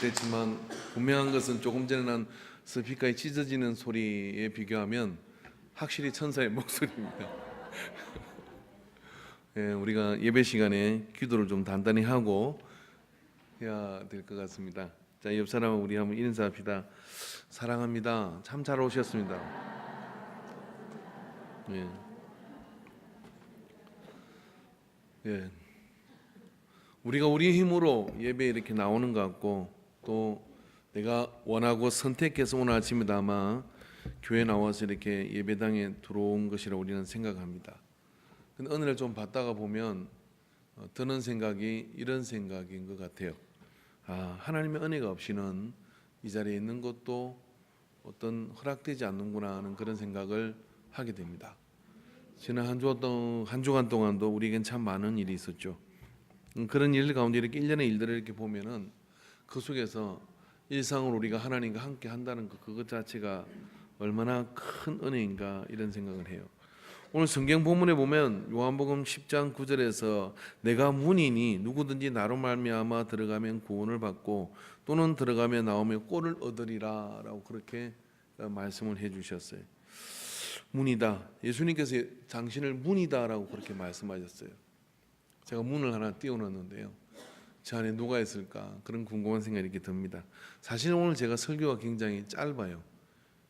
못했지만 분명한 것은 조금 전에 난 스피커에 찢어지는 소리에 비교하면 확실히 천사의 목소리입니다. 예, 우리가 예배 시간에 기도를 좀 단단히 하고 해야 될 것 같습니다. 자, 옆 사람은 우리 한번 인사합시다. 사랑합니다. 참 잘 오셨습니다. 예. 예. 우리가 우리 힘으로 예배에 이렇게 나오는 것 같고 또 내가 원하고 선택해서 오늘 아침에도 아마 교회 나와서 이렇게 예배당에 들어온 것이라고 우리는 생각합니다. 근데 어느 날 좀 받다가 보면 드는 생각이 이런 생각인 것 같아요. 하나님의 은혜가 없이는 이 자리에 있는 것도 어떤 허락되지 않는구나 하는 그런 생각을 하게 됩니다. 지난 한 주간 동안도 우리에겐 참 많은 일이 있었죠. 그런 일들 가운데 이렇게 일련의 일들을 이렇게 보면은 그 속에서 일상으로 우리가 하나님과 함께 한다는 그것 자체가 얼마나 큰 은혜인가 이런 생각을 해요. 오늘 성경 본문에 보면 요한복음 10장 9절에서 내가 문이니 누구든지 나로 말미암아 들어가면 구원을 받고 또는 들어가며 나오며 꼴을 얻으리라 라고 그렇게 말씀을 해주셨어요. 문이다. 예수님께서 당신을 문이다 라고 그렇게 말씀하셨어요. 제가 문을 하나 띄워놨는데요. 저 안에 누가 있을까 그런 궁금한 생각이 이렇게 듭니다. 사실 오늘 제가 설교가 굉장히 짧아요.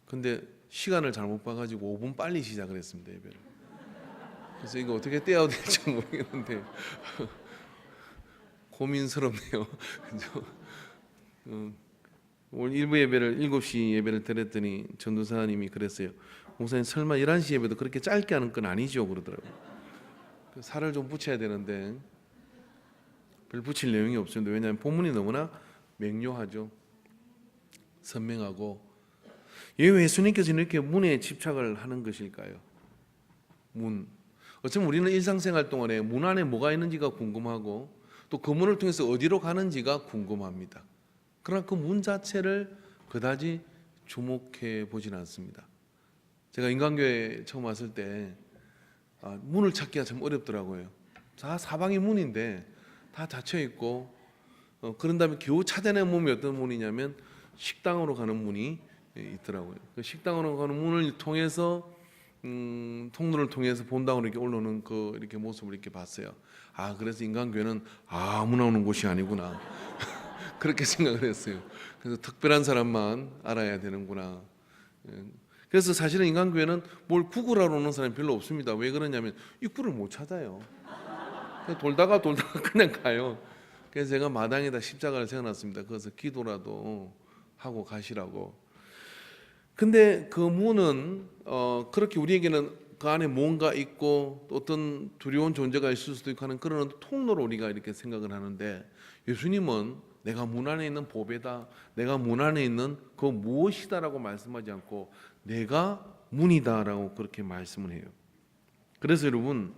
근데 시간을 잘못 봐가지고 5분 빨리 시작을 했습니다. 예배를. 그래서 이거 어떻게 떼어야 될지 모르겠는데 고민스럽네요. 오늘 일부 예배를 7시 예배를 드렸더니 전도사님이 그랬어요. 목사님 설마 11시 예배도 그렇게 짧게 하는 건 아니죠? 그러더라고요. 살을 좀 붙여야 되는데 별 붙일 내용이 없습니다. 왜냐하면 본문이 너무나 명료하죠. 선명하고 왜 예수님께서 이렇게 문에 집착을 하는 것일까요? 문. 어쩌면 우리는 일상생활 동안에 문 안에 뭐가 있는지가 궁금하고 또 그 문을 통해서 어디로 가는지가 궁금합니다. 그러나 그 문 자체를 그다지 주목해 보지는 않습니다. 제가 인간교회 처음 왔을 때 문을 찾기가 참 어렵더라고요. 다 사방이 문인데 다 닫혀 있고 그런 다음에 겨우 찾아낸 문이 어떤 문이냐면 식당으로 가는 문이 있더라고요. 그 식당으로 가는 문을 통해서 통로를 통해서 본당으로 이렇게 올라오는 그 이렇게 모습을 이렇게 봤어요. 그래서 인간교회는 아무나 오는 곳이 아니구나 그렇게 생각을 했어요. 그래서 특별한 사람만 알아야 되는구나. 그래서 사실은 인간교회는 뭘 구걸하러 오는 사람이 별로 없습니다. 왜 그러냐면 입구를 못 찾아요. 돌다가 그냥 가요. 그래서 제가 마당에다 십자가를 세워놨습니다. 그래서 기도라도 하고 가시라고. 근데 그 문은 그렇게 우리에게는 그 안에 뭔가 있고 또 어떤 두려운 존재가 있을 수도 있고 하는 그런 통로로 우리가 이렇게 생각을 하는데 예수님은 내가 문 안에 있는 보배다, 내가 문 안에 있는 그 무엇이다라고 말씀하지 않고 내가 문이다라고 그렇게 말씀을 해요. 그래서 여러분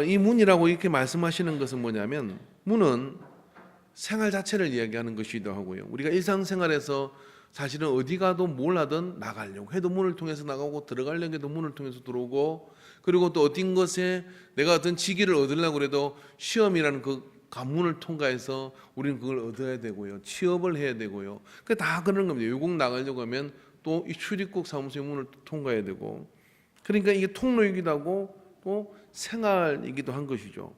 이 문이라고 이렇게 말씀하시는 것은 뭐냐면 문은 생활 자체를 이야기하는 것이기도 하고요. 우리가 일상생활에서 사실은 어디 가도 뭘 하든 나가려고 해도 문을 통해서 나가고 들어가려고 해도 문을 통해서 들어오고 그리고 또 어떤 것에 내가 어떤 직위를 얻으려고 해도 시험이라는 그 관문을 통과해서 우리는 그걸 얻어야 되고요. 취업을 해야 되고요. 그 다 그런 겁니다. 외국 나가려고 하면 또 이 출입국 사무소의 문을 통과해야 되고 그러니까 이게 통로이기도 하고 또 생활이기도 한 것이죠.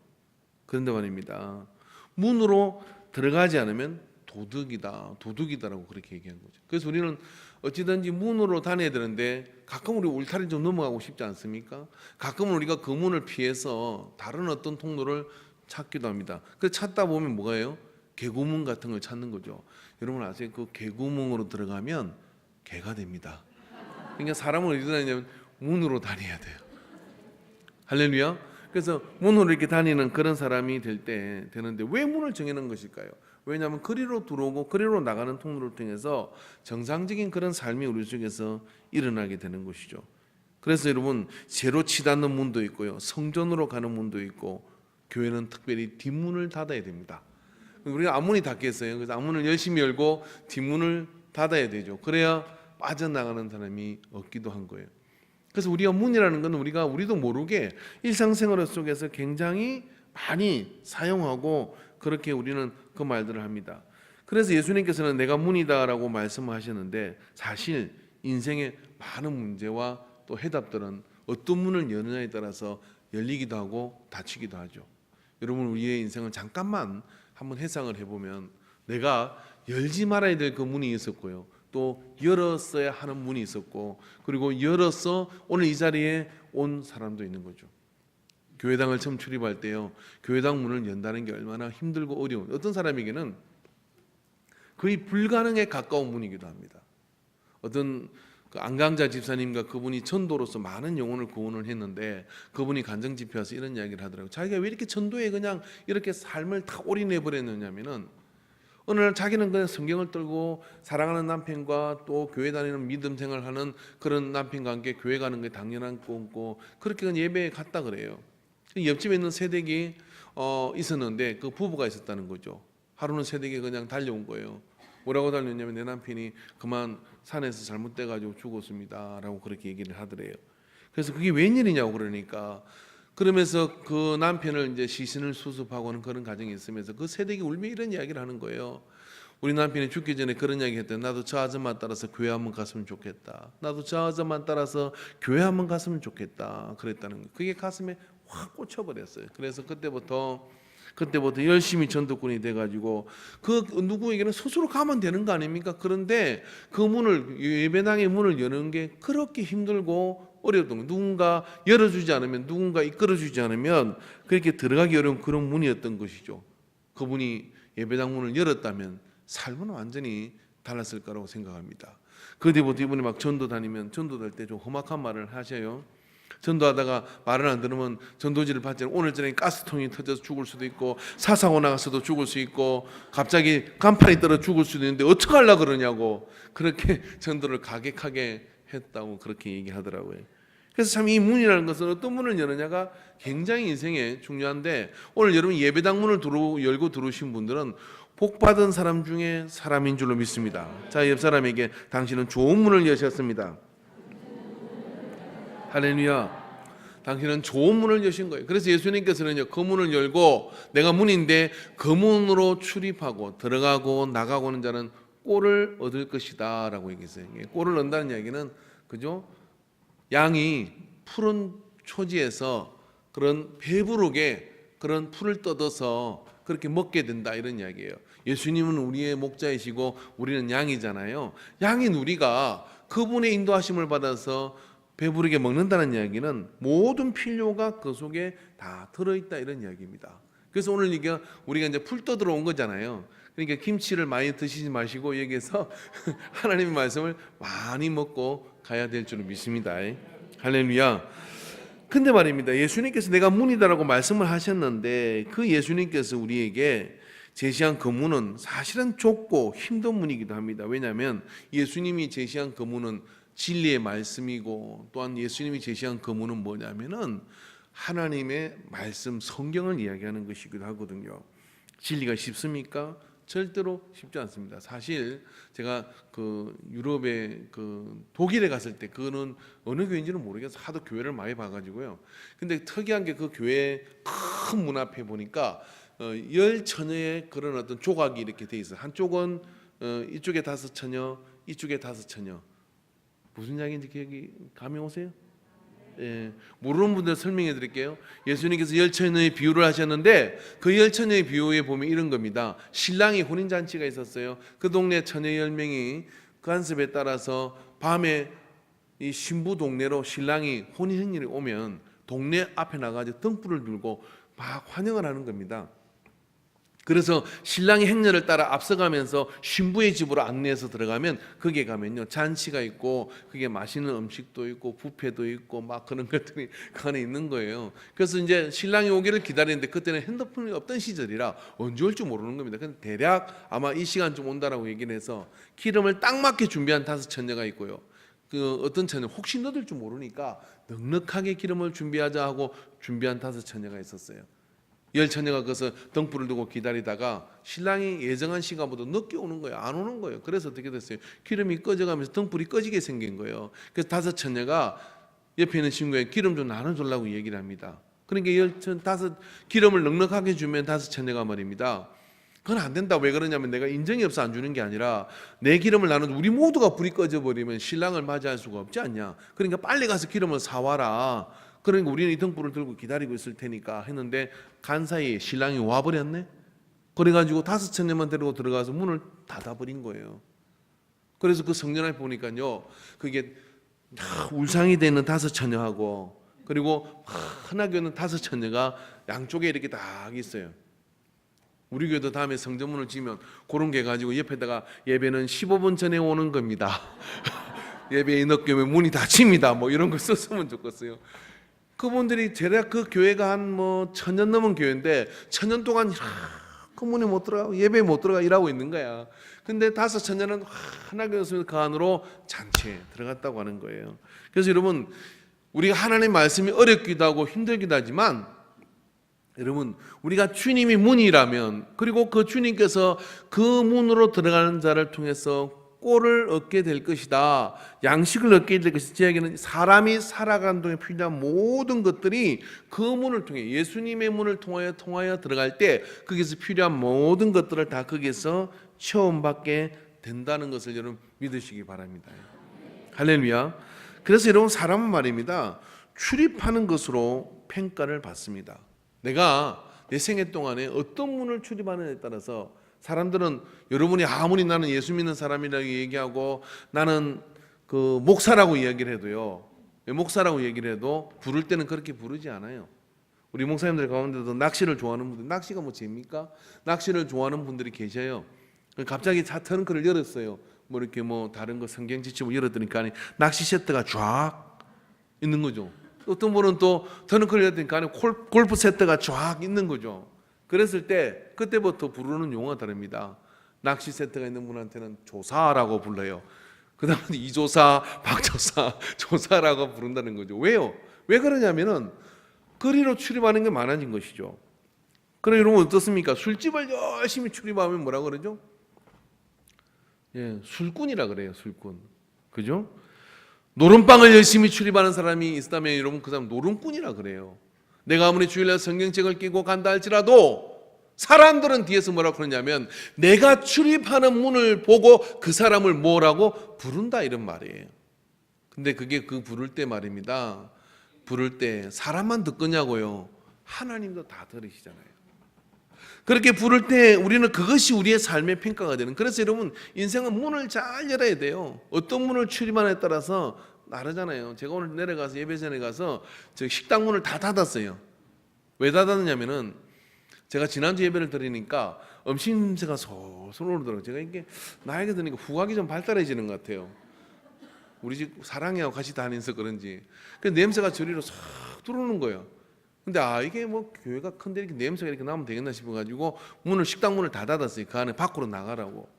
그런데 말입니다. 문으로 들어가지 않으면 도둑이다라고 그렇게 얘기한 거죠. 그래서 우리는 어찌든지 문으로 다녀야 되는데 가끔 우리 울타리 좀 넘어가고 싶지 않습니까? 가끔은 우리가 그 문을 피해서 다른 어떤 통로를 찾기도 합니다. 그래서 찾다 보면 뭐가요? 개구문 같은 걸 찾는 거죠. 여러분 아세요? 그 개구멍으로 들어가면 개가 됩니다. 그러니까 사람은 어디 다니냐면 문으로 다녀야 돼요. 할렐루야. 그래서 문으로 이렇게 다니는 그런 사람이 되는데 왜 문을 정해놓은 것일까요? 왜냐하면 그리로 들어오고 그리로 나가는 통로를 통해서 정상적인 그런 삶이 우리 속에서 일어나게 되는 것이죠. 그래서 여러분 죄로 치닫는 문도 있고요, 성전으로 가는 문도 있고 교회는 특별히 뒷문을 닫아야 됩니다. 우리가 앞문이 닫겠어요. 그래서 앞문을 열심히 열고 뒷문을 닫아야 되죠. 그래야 빠져나가는 사람이 없기도 한 거예요. 그래서 우리가 문이라는 건 우리도 모르게 일상생활 속에서 굉장히 많이 사용하고 그렇게 우리는 그 말들을 합니다. 그래서 예수님께서는 내가 문이다라고 말씀하셨는데 사실 인생의 많은 문제와 또 해답들은 어떤 문을 여느냐에 따라서 열리기도 하고 닫히기도 하죠. 여러분 우리의 인생을 잠깐만 한번 해상을 해보면 내가 열지 말아야 될 그 문이 있었고요. 또 열었어야 하는 문이 있었고 그리고 열어서 오늘 이 자리에 온 사람도 있는 거죠. 교회당을 처음 출입할 때요. 교회당 문을 연다는 게 얼마나 힘들고 어려운 어떤 사람에게는 거의 불가능에 가까운 문이기도 합니다. 어떤 그 안강자 집사님과 그분이 전도로서 많은 영혼을 구원을 했는데 그분이 간증집회 와서 이런 이야기를 하더라고요. 자기가 왜 이렇게 전도에 그냥 이렇게 삶을 다 올인해 버렸느냐면은 어느 날 자기는 그냥 성경을 떨고 사랑하는 남편과 또 교회 다니는 믿음 생활하는 그런 남편과 함께 교회 가는 게 당연한 꿈고 그렇게 그냥 예배에 갔다 그래요. 옆집에 있는 새댁이 있었는데 그 부부가 있었다는 거죠. 하루는 새댁이 그냥 달려온 거예요. 뭐라고 달렸냐면 내 남편이 그만 산에서 잘못돼가지고 죽었습니다라고 그렇게 얘기를 하더래요. 그래서 그게 웬일이냐고 그러니까 그러면서 그 남편을 이제 시신을 수습하고는 그런 과정이 있으면서 그 새댁이 울며 이런 이야기를 하는 거예요. 우리 남편이 죽기 전에 그런 이야기 했대. 나도 저 아줌마 따라서 교회 한번 갔으면 좋겠다. 나도 저 아줌마 따라서 교회 한번 갔으면 좋겠다. 그랬다는 거예요. 그게 가슴에 확 꽂혀버렸어요. 그래서 그때부터 열심히 전도꾼이 돼가지고 그 누구에게는 스스로 가면 되는 거 아닙니까? 그런데 그 문을 예배당의 문을 여는 게 그렇게 힘들고 어려웠던 거예요. 누군가 열어주지 않으면 누군가 이끌어주지 않으면 그렇게 들어가기 어려운 그런 문이었던 것이죠. 그분이 예배당 문을 열었다면 삶은 완전히 달랐을 거라고 생각합니다. 그 뒤부터 이분이 막 전도 다니면 전도될 때 좀 험악한 말을 하셔요. 전도하다가 말을 안 들으면 전도지를 받지 않으면 오늘 저녁에 가스통이 터져서 죽을 수도 있고 사사고 나가서도 죽을 수 있고 갑자기 간판이 떨어 죽을 수도 있는데 어떡하려고 그러냐고 그렇게 전도를 가격하게 했다고 그렇게 얘기하더라고요. 그래서 참 이 문이라는 것은 어떤 문을 여느냐가 굉장히 인생에 중요한데 오늘 여러분 예배당 문을 열고 들어오신 분들은 복받은 사람 중에 사람인 줄로 믿습니다. 자, 옆 사람에게 당신은 좋은 문을 여셨습니다. 할렐루야. 당신은 좋은 문을 여신 거예요. 그래서 예수님께서는요, 그 문을 열고 내가 문인데 그 문으로 출입하고 들어가고 나가고는 자는 꼴을 얻을 것이다 라고 얘기했어요. 꼴을 얻는다는 이야기는 그죠? 양이 푸른 초지에서 그런 배부르게 그런 풀을 뜯어서 그렇게 먹게 된다 이런 이야기예요. 예수님은 우리의 목자이시고 우리는 양이잖아요. 양인 우리가 그분의 인도하심을 받아서 배부르게 먹는다는 이야기는 모든 필요가 그 속에 다 들어있다 이런 이야기입니다. 그래서 오늘 우리가 이제 풀 떠들어 온 거잖아요. 그러니까 김치를 많이 드시지 마시고 여기에서 하나님의 말씀을 많이 먹고 가야 될 줄 믿습니다. 할렐루야. 근데 말입니다. 예수님께서 내가 문이다라고 말씀을 하셨는데 그 예수님께서 우리에게 제시한 그 문은 사실은 좁고 힘든 문이기도 합니다. 왜냐하면 예수님이 제시한 그 문은 진리의 말씀이고 또한 예수님이 제시한 그 문은 뭐냐면은 하나님의 말씀 성경을 이야기하는 것이기도 하거든요. 진리가 쉽습니까? 절대로 쉽지 않습니다. 사실 제가 그 유럽에 그 독일에 갔을 때 그거는 어느 교회인지는 모르겠어요. 하도 교회를 많이 봐가지고요. 근데 특이한 게 그 교회 큰 문 앞에 보니까 열 처녀의 그런 어떤 조각이 이렇게 돼 있어요. 한쪽은 이쪽에 5처녀, 이쪽에 5처녀. 무슨 이야기인지 기억이 감이 오세요? 예, 모르는 분들 설명해 드릴게요. 예수님께서 열 처녀의 비유를 하셨는데 그 열 처녀의 비유에 보면 이런 겁니다. 신랑이 혼인 잔치가 있었어요. 그 동네 처녀 10명이 그 안습에 따라서 밤에 이 신부 동네로 신랑이 혼인 행렬이 오면 동네 앞에 나가서 등불을 들고 막 환영을 하는 겁니다. 그래서 신랑이 행렬을 따라 앞서가면서 신부의 집으로 안내해서 들어가면 거기에 가면요 잔치가 있고 그게 맛있는 음식도 있고 뷔페도 있고 막 그런 것들이 그 안에 있는 거예요. 그래서 이제 신랑이 오기를 기다리는데 그때는 핸드폰이 없던 시절이라 언제 올지 모르는 겁니다. 근데 대략 아마 이 시간쯤 온다라고 얘기를 해서 기름을 딱 맞게 준비한 5처녀가 있고요. 그 어떤 처녀 혹시 넣을 줄 모르니까 넉넉하게 기름을 준비하자 하고 준비한 5처녀가 있었어요. 열 처녀가 거기서 등불을 두고 기다리다가 신랑이 예정한 시간보다 늦게 오는 거예요. 안 오는 거예요. 그래서 어떻게 됐어요? 기름이 꺼져가면서 등불이 꺼지게 생긴 거예요. 그래서 5처녀가 옆에 있는 친구에 기름 좀 나눠주려고 얘기를 합니다. 그러니까 기름을 넉넉하게 주면 5처녀가 말입니다. 그건 안 된다. 왜 그러냐면 내가 인정이 없어 안 주는 게 아니라 내 기름을 나는 우리 모두가 불이 꺼져버리면 신랑을 맞이할 수가 없지 않냐. 그러니까 빨리 가서 기름을 사와라. 그러니까 우리는 이 등불을 들고 기다리고 있을 테니까 했는데 간 사이에 신랑이 와버렸네. 그래가지고 5처녀만 데리고 들어가서 문을 닫아버린 거예요. 그래서 그 성전을 보니까요, 그게 울상이 되는 5처녀하고 그리고 흔하게 오는 5처녀가 양쪽에 이렇게 딱 있어요. 우리 교회도 다음에 성전문을 지면 그런 게 가지고 옆에다가 예배는 15분 전에 오는 겁니다. 예배에 넣으면 문이 닫힙니다. 뭐 이런 거 썼으면 좋겠어요. 그분들이 대략 그 교회가 한 1000년 넘은 교회인데 1000년 동안 그 문에 못 들어가 예배에 못 들어가 일하고 있는 거야. 근데 5처녀는 하나님께 없으면 그 안으로 잔치에 들어갔다고 하는 거예요. 그래서 여러분 우리가 하나님의 말씀이 어렵기도 하고 힘들기도 하지만 여러분 우리가 주님이 문이라면 그리고 그 주님께서 그 문으로 들어가는 자를 통해서 꼴을 얻게 될 것이다. 양식을 얻게 될 것이다. 제 이야기는 사람이 살아가는 동안 필요한 모든 것들이 그 문을 통해 예수님의 문을 통하여 들어갈 때 거기서 필요한 모든 것들을 다 거기서 체험받게 된다는 것을 여러분 믿으시기 바랍니다. 할렐루야. 그래서 여러분 사람은 말입니다. 출입하는 것으로 평가를 받습니다. 내가 내 생애 동안에 어떤 문을 출입하느냐에 따라서 사람들은 여러분이 아무리 나는 예수 믿는 사람이라고 얘기하고 나는 그 목사라고 이야기를 해도요. 목사라고 얘기를 해도 부를 때는 그렇게 부르지 않아요. 우리 목사님들 가운데도 낚시를 좋아하는 분들, 낚시가 뭐 재입니까? 낚시를 좋아하는 분들이 계셔요. 갑자기 차 트렁크를 열었어요. 뭐 이렇게 뭐 다른 거 성경 지치고 열었더니까 낚시 세트가 쫙 있는 거죠. 어떤 분은 또 트렁크를 열었더니까 골프 세트가 쫙 있는 거죠. 그랬을 때 그때부터 부르는 용어가 다릅니다. 낚시 세트가 있는 분한테는 조사라고 불러요. 그 다음에 이조사, 박조사, 조사라고 부른다는 거죠. 왜요? 왜 그러냐면은 거리로 출입하는 게 많아진 것이죠. 그럼 여러분 어떻습니까? 술집을 열심히 출입하면 뭐라 그러죠? 예, 술꾼이라 그래요. 술꾼. 그죠? 노름방을 열심히 출입하는 사람이 있다면 여러분 그 사람 노름꾼이라 그래요. 내가 아무리 주일날 성경책을 끼고 간다 할지라도 사람들은 뒤에서 뭐라고 그러냐면 내가 출입하는 문을 보고 그 사람을 뭐라고 부른다 이런 말이에요. 근데 그게 그 부를 때 말입니다. 부를 때 사람만 듣겠냐고요. 하나님도 다 들으시잖아요. 그렇게 부를 때 우리는 그것이 우리의 삶의 평가가 되는. 그래서 여러분 인생은 문을 잘 열어야 돼요. 어떤 문을 출입하느냐에 따라서 다르잖아요. 제가 오늘 내려가서 예배 전에 가서 저 식당 문을 다 닫았어요. 왜 닫았느냐면은 제가 지난주 예배를 드리니까 음식 냄새가 솔솔 오르더라고요. 제가 이게 나이가 드니까 후각이 좀 발달해지는 것 같아요. 우리 집 사랑이하고 같이 다니면서 그런지 그 냄새가 저리로 싹 들어오는 거예요. 근데 이게 뭐 교회가 큰데 이렇게 냄새가 이렇게 나면 되겠나 싶어가지고 식당 문을 다 닫았어요. 그 안에 밖으로 나가라고.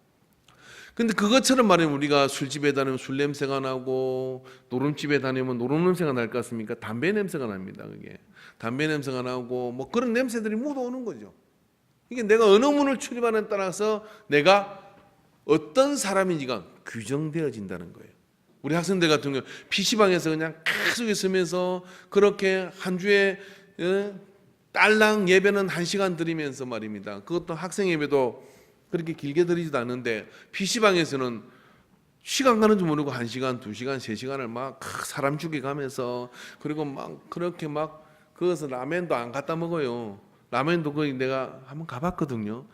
근데 그것처럼 말하면 우리가 술집에 다니면 술 냄새가 나고 노름집에 다니면 노름 냄새가 날 것 같습니까? 담배 냄새가 납니다. 그게 담배 냄새가 나고 뭐 그런 냄새들이 묻어오는 거죠. 이게 내가 어느 문을 출입하느냐에 따라서 내가 어떤 사람인지가 규정되어진다는 거예요. 우리 학생들 같은 경우 PC방에서 그냥 계속 있으면서 그렇게 한 주에 딸랑 예배는 1시간 드리면서 말입니다. 그것도 학생 예배도 그렇게 길게 드리지도 않는데 PC방에서는 시간 가는 줄 모르고 1시간, 2시간, 3시간을 막 사람 죽여가면서 그리고 막 그렇게 막 그것을 라면도 안 갖다 먹어요. 라면도 거기 내가 한번 가봤거든요.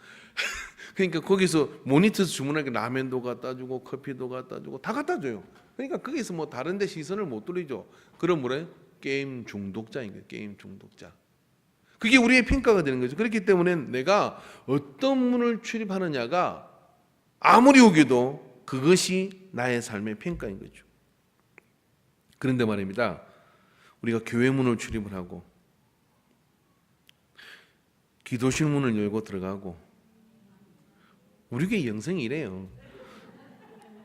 그러니까 거기서 모니터에서 주문하게 라면도 갖다 주고 커피도 갖다 주고 다 갖다 줘요. 그러니까 거기서 뭐 다른 데 시선을 못 돌리죠. 그럼 뭐래? 게임 중독자인 거예요. 게임 중독자. 그게 우리의 평가가 되는 거죠. 그렇기 때문에 내가 어떤 문을 출입하느냐가 아무리 우겨도 그것이 나의 삶의 평가인 거죠. 그런데 말입니다. 우리가 교회 문을 출입을 하고 기도실 문을 열고 들어가고 우리 교회 영성이 이래요.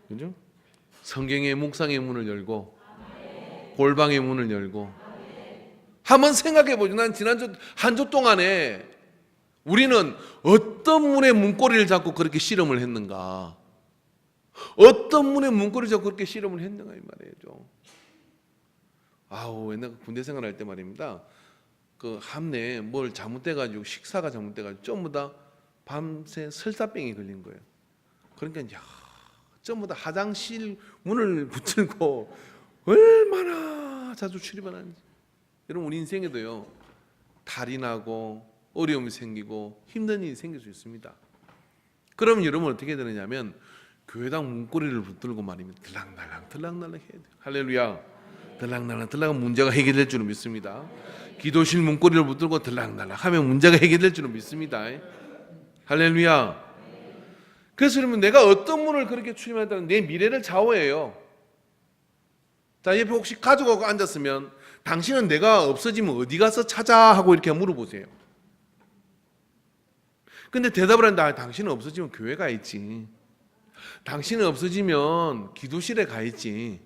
그죠? 성경의 묵상의 문을 열고 골방의 문을 열고 한번 생각해 보죠. 난 지난주 한 주 동안에 우리는 어떤 문의 문고리를 잡고 그렇게 씨름을 했는가? 어떤 문의 문고리를 잡고 그렇게 씨름을 했는가 이 말이죠. 옛날 군대 생활할 때 말입니다. 그 함내에 뭘 잘못돼가지고 식사가 잘못돼가지고 전부 다 밤새 설사병이 걸린 거예요. 그러니까 야, 전부 다 화장실 문을 붙들고 얼마나 자주 출입하는지. 여러분 우리 인생에도요 탈이 나고 어려움이 생기고 힘든 일이 생길 수 있습니다. 그러면 여러분 어떻게 되느냐면 교회당 문고리를 붙들고 말입니다. 들락날락 들락날락 해야 돼요. 할렐루야. 들락날락 들락하면 문제가 해결될 줄은 믿습니다. 기도실 문고리를 붙들고 들락날락 하면 문제가 해결될 줄은 믿습니다. 할렐루야. 그래서 여러분 내가 어떤 문을 그렇게 출입한다는 내 미래를 좌우해요. 자, 옆에 혹시 가족하고 앉았으면 당신은 내가 없어지면 어디 가서 찾아 하고 이렇게 물어보세요. 근데 대답을 한다. 당신은 없어지면 교회 가 있지. 당신은 없어지면 기도실에 가 있지.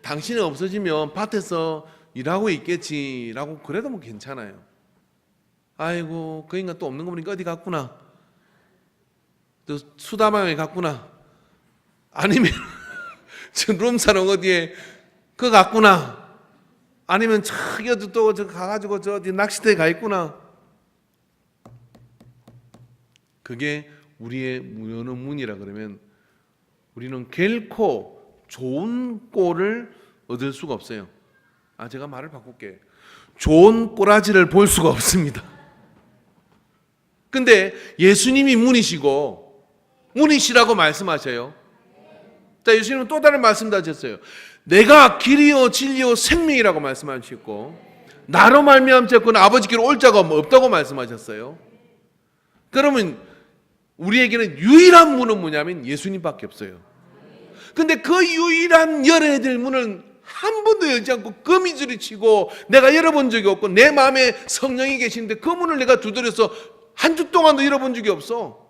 당신은 없어지면 밭에서 일하고 있겠지라고 그래도 뭐 괜찮아요. 아이고 그 인간 또 없는 거 보니까 어디 갔구나. 또 수다방에 갔구나. 아니면 저 룸사롱 어디에 그 갔구나. 아니면 저기 어디 또 가가지고 저 어디 낚시터에 가 있구나. 그게 우리의 여는 문이라 그러면 우리는 결코 좋은 꼴을 얻을 수가 없어요. 제가 말을 바꿀게. 좋은 꼬라지를 볼 수가 없습니다. 근데 예수님이 문이시고 문이시라고 말씀하셔요. 자, 예수님은 또 다른 말씀도 하셨어요. 내가 길이요 진리요 생명이라고 말씀하셨고 나로 말미암지 않고는 아버지께로 올 자가 없다고 말씀하셨어요. 그러면 우리에게는 유일한 문은 뭐냐면 예수님밖에 없어요. 근데 그 유일한 열어야 될 문은 한 번도 열지 않고 거미줄이 치고 내가 열어본 적이 없고 내 마음에 성령이 계신데 그 문을 내가 두드려서 한 주 동안도 열어본 적이 없어.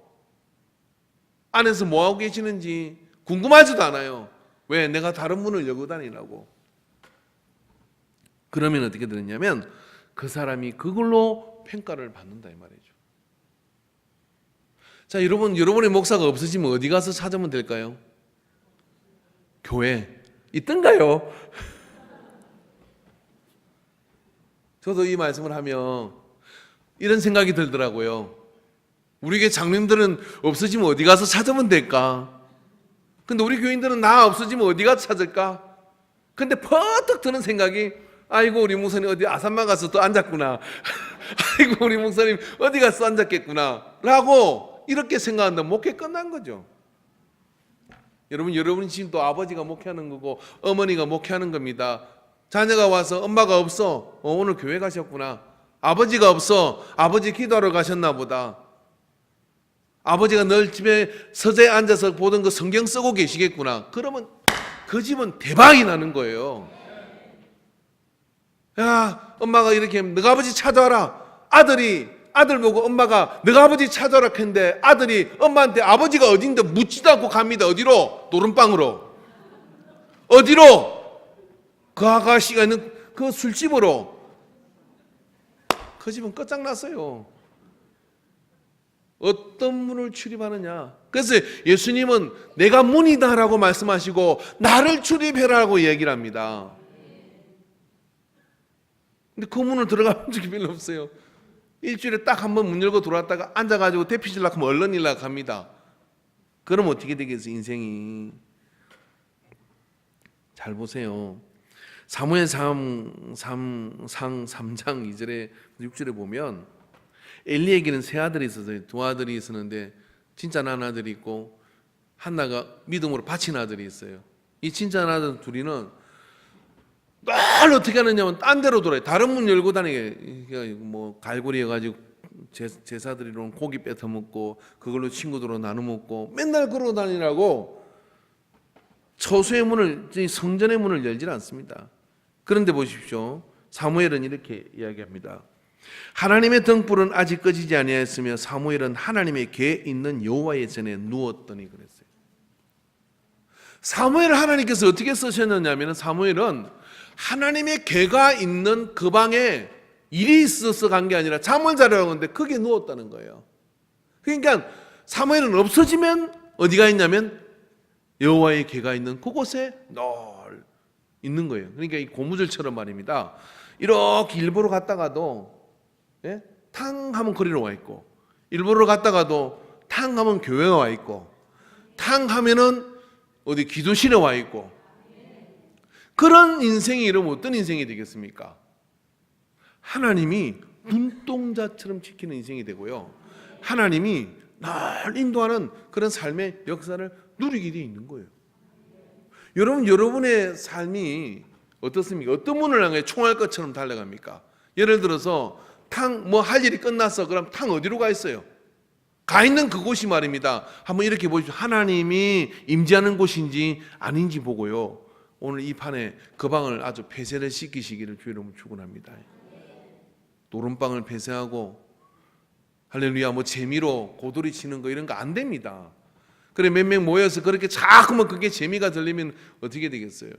안에서 뭐하고 계시는지 궁금하지도 않아요. 왜? 내가 다른 문을 열고 다니라고. 그러면 어떻게 되느냐면 그 사람이 그걸로 평가를 받는다 이 말이죠. 자, 여러분의 목사가 없어지면 어디 가서 찾으면 될까요? 교회 있던가요? 저도 이 말씀을 하면 이런 생각이 들더라고요. 우리 교회 장로님들은 없어지면 어디 가서 찾으면 될까? 근데 우리 교인들은 나 없어지면 어디 가서 찾을까? 근데 퍼뜩 드는 생각이 아이고 우리 목사님 어디 아산만 가서 또 앉았구나. 아이고 우리 목사님 어디 가서 앉았겠구나 라고 이렇게 생각한다면 목회 끝난 거죠. 여러분이 지금 또 아버지가 목회하는 거고 어머니가 목회하는 겁니다. 자녀가 와서 엄마가 없어. 오늘 교회 가셨구나. 아버지가 없어. 아버지 기도하러 가셨나 보다. 아버지가 늘 집에 서재에 앉아서 보던 그 성경 쓰고 계시겠구나. 그러면 그 집은 대박이 나는 거예요. 야, 엄마가 이렇게 너가 아버지 찾아와라. 아들 보고 엄마가 너가 아버지 찾아라 했는데 아들이 엄마한테 아버지가 어딘데 묻지도 않고 갑니다. 어디로? 노름방으로. 어디로? 그 아가씨가 있는 그 술집으로. 그 집은 끝장났어요. 어떤 문을 출입하느냐. 그래서 예수님은 내가 문이다라고 말씀하시고 나를 출입해라고 얘기를 합니다. 근데 그 문을 들어가본 적이 별로 없어요. 일주일에 딱 한 번 문 열고 들어왔다가 앉아가지고 대피질라고 하면 얼른 일라 갑니다. 그럼 어떻게 되겠어요 인생이. 잘 보세요. 사무엘상 3장 2절에 6절에 보면 엘리에게는 세 아들이 있었어요. 두 아들이 있었는데 진짜 난 아들이 있고 하나가 믿음으로 바친 아들이 있어요. 이 진짜 난 아들 둘이는 늘 어떻게 하느냐면 딴 데로 돌아요. 다른 문 열고 다니게 뭐 갈고리 해가지고 제사드리러 고기 뺏어 먹고 그걸로 친구들로 나눠 먹고 맨날 그러고 다니라고 처소의 문을 성전의 문을 열질 않습니다. 그런데 보십시오. 사무엘은 이렇게 이야기합니다. 하나님의 등불은 아직 꺼지지 아니하였으며 사무엘은 하나님의 궤 있는 여호와의 전에 누웠더니 그랬어요. 사무엘을 하나님께서 어떻게 쓰셨느냐면 사무엘은 하나님의 궤가 있는 그 방에 일이 있어서 간 게 아니라 잠을 자려고 하는데 거기에 누웠다는 거예요. 그러니까 사무엘은 없어지면 어디가 있냐면 여호와의 궤가 있는 그곳에 늘 있는 거예요. 그러니까 이 고무줄처럼 말입니다. 이렇게 일부러 갔다가도 탕 하면 거리로 와 있고 일부러 갔다가도 탕 하면 교회에 와 있고, 탕 하면은 어디 기도실에 와 있고, 그런 인생이 이러면 어떤 인생이 되겠습니까? 하나님이 눈동자처럼 지키는 인생이 되고요, 하나님이 날 인도하는 그런 삶의 역사를 누리게 되어 있는 거예요. 여러분의 삶이 어떻습니까? 어떤 문을 향해 총알 것처럼 달려갑니까? 예를 들어서 탕 뭐 할 일이 끝났어. 그럼 탕 어디로 가 있어요? 가 있는 그곳이 말입니다. 한번 이렇게 보십시오. 하나님이 임재하는 곳인지 아닌지 보고요, 오늘 이 판에 그 방을 아주 폐쇄를 시키시기를 주의 이름으로 축원합니다. 노름방을 폐쇄하고 할렐루야 뭐 재미로 고돌이 치는 거 이런 거 안 됩니다. 그래 몇 명 모여서 그렇게 자꾸만 그게 재미가 들리면 어떻게 되겠어요?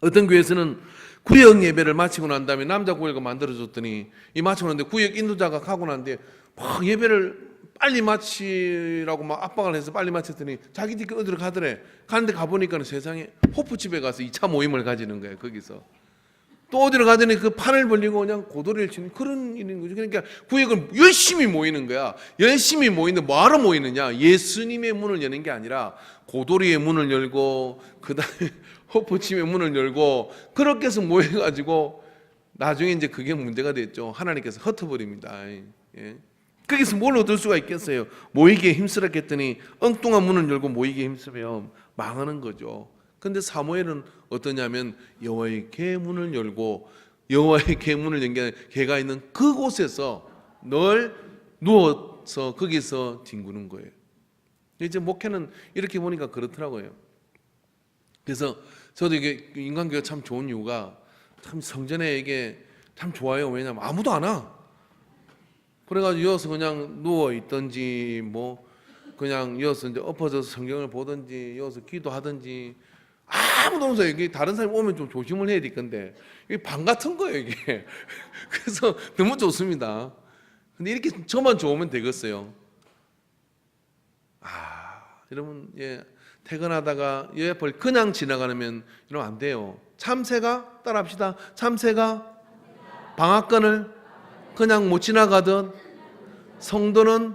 어떤 교회에서는 구역 예배를 마치고 난 다음에 남자 구역을 만들어줬더니 이 마치고 났는데 구역 인도자가 가고 난 뒤에 막 예배를 빨리 마치라고 막 압박을 해서 빨리 마쳤더니 자기들끼리 어디로 가더래. 가는데 가보니까 세상에 호프집에 가서 2차 모임을 가지는 거예요. 거기서 또 어디로 가더니 그 판을 벌리고 그냥 고도리를 치는 그런 일인 거죠. 그러니까 구역을 열심히 모이는 거야. 열심히 모이는데 뭐하러 모이느냐? 예수님의 문을 여는 게 아니라 고도리의 문을 열고 그 다음에 호프집의 문을 열고 그렇게 해서 모여가지고 나중에 이제 그게 문제가 됐죠. 하나님께서 흩어버립니다. 예. 거기서 뭘 얻을 수가 있겠어요? 모이기에 힘쓰라했더니 엉뚱한 문을 열고 모이기에 힘쓰면 망하는 거죠. 근데 사무엘은 어떠냐면 여호와의 계문을 열고 여호와의 계문을 연 게 아니라 개가 있는 그곳에서 늘 누워서 거기서 뒹구는 거예요. 이제 목회는 이렇게 보니까 그렇더라고요. 그래서 저도 이게 인간교회가 참 좋은 이유가 참 성전에 이게 참 좋아요. 왜냐하면 아무도 안 와. 그래가지고 이어서 그냥 누워 있든지 뭐 그냥 이어서 이제 엎어져서 성경을 보든지 이어서 기도하든지 아무도 없어요. 이게 다른 사람이 오면 좀 조심을 해야 될 건데 이게 방 같은 거예요 이게. 그래서 너무 좋습니다. 근데 이렇게 저만 좋으면 되겠어요. 여러분 퇴근하다가 옆을 그냥 지나가면 이러면 안 돼요. 참새가 따라합시다. 참새가 방앗간을 그냥 못 지나가던 성도는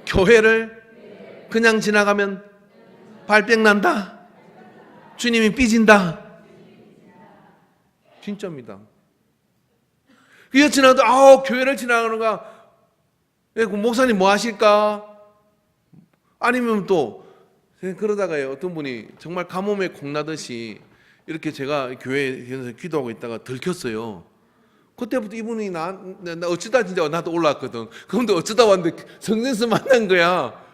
교회를 그냥 지나가면 발병 난다. 주님이 삐진다. 진짜입니다. 그게 지나도 교회를 지나가는가? 목사님 뭐 하실까? 아니면 또 그러다가요 어떤 분이 정말 가뭄에 콩나듯이 이렇게 제가 교회에서 기도하고 있다가 들켰어요. 그때부터 이분이 나 어쩌다 진짜 나도 올라왔거든. 그런데 어쩌다 왔는데 성전에서 만난 거야.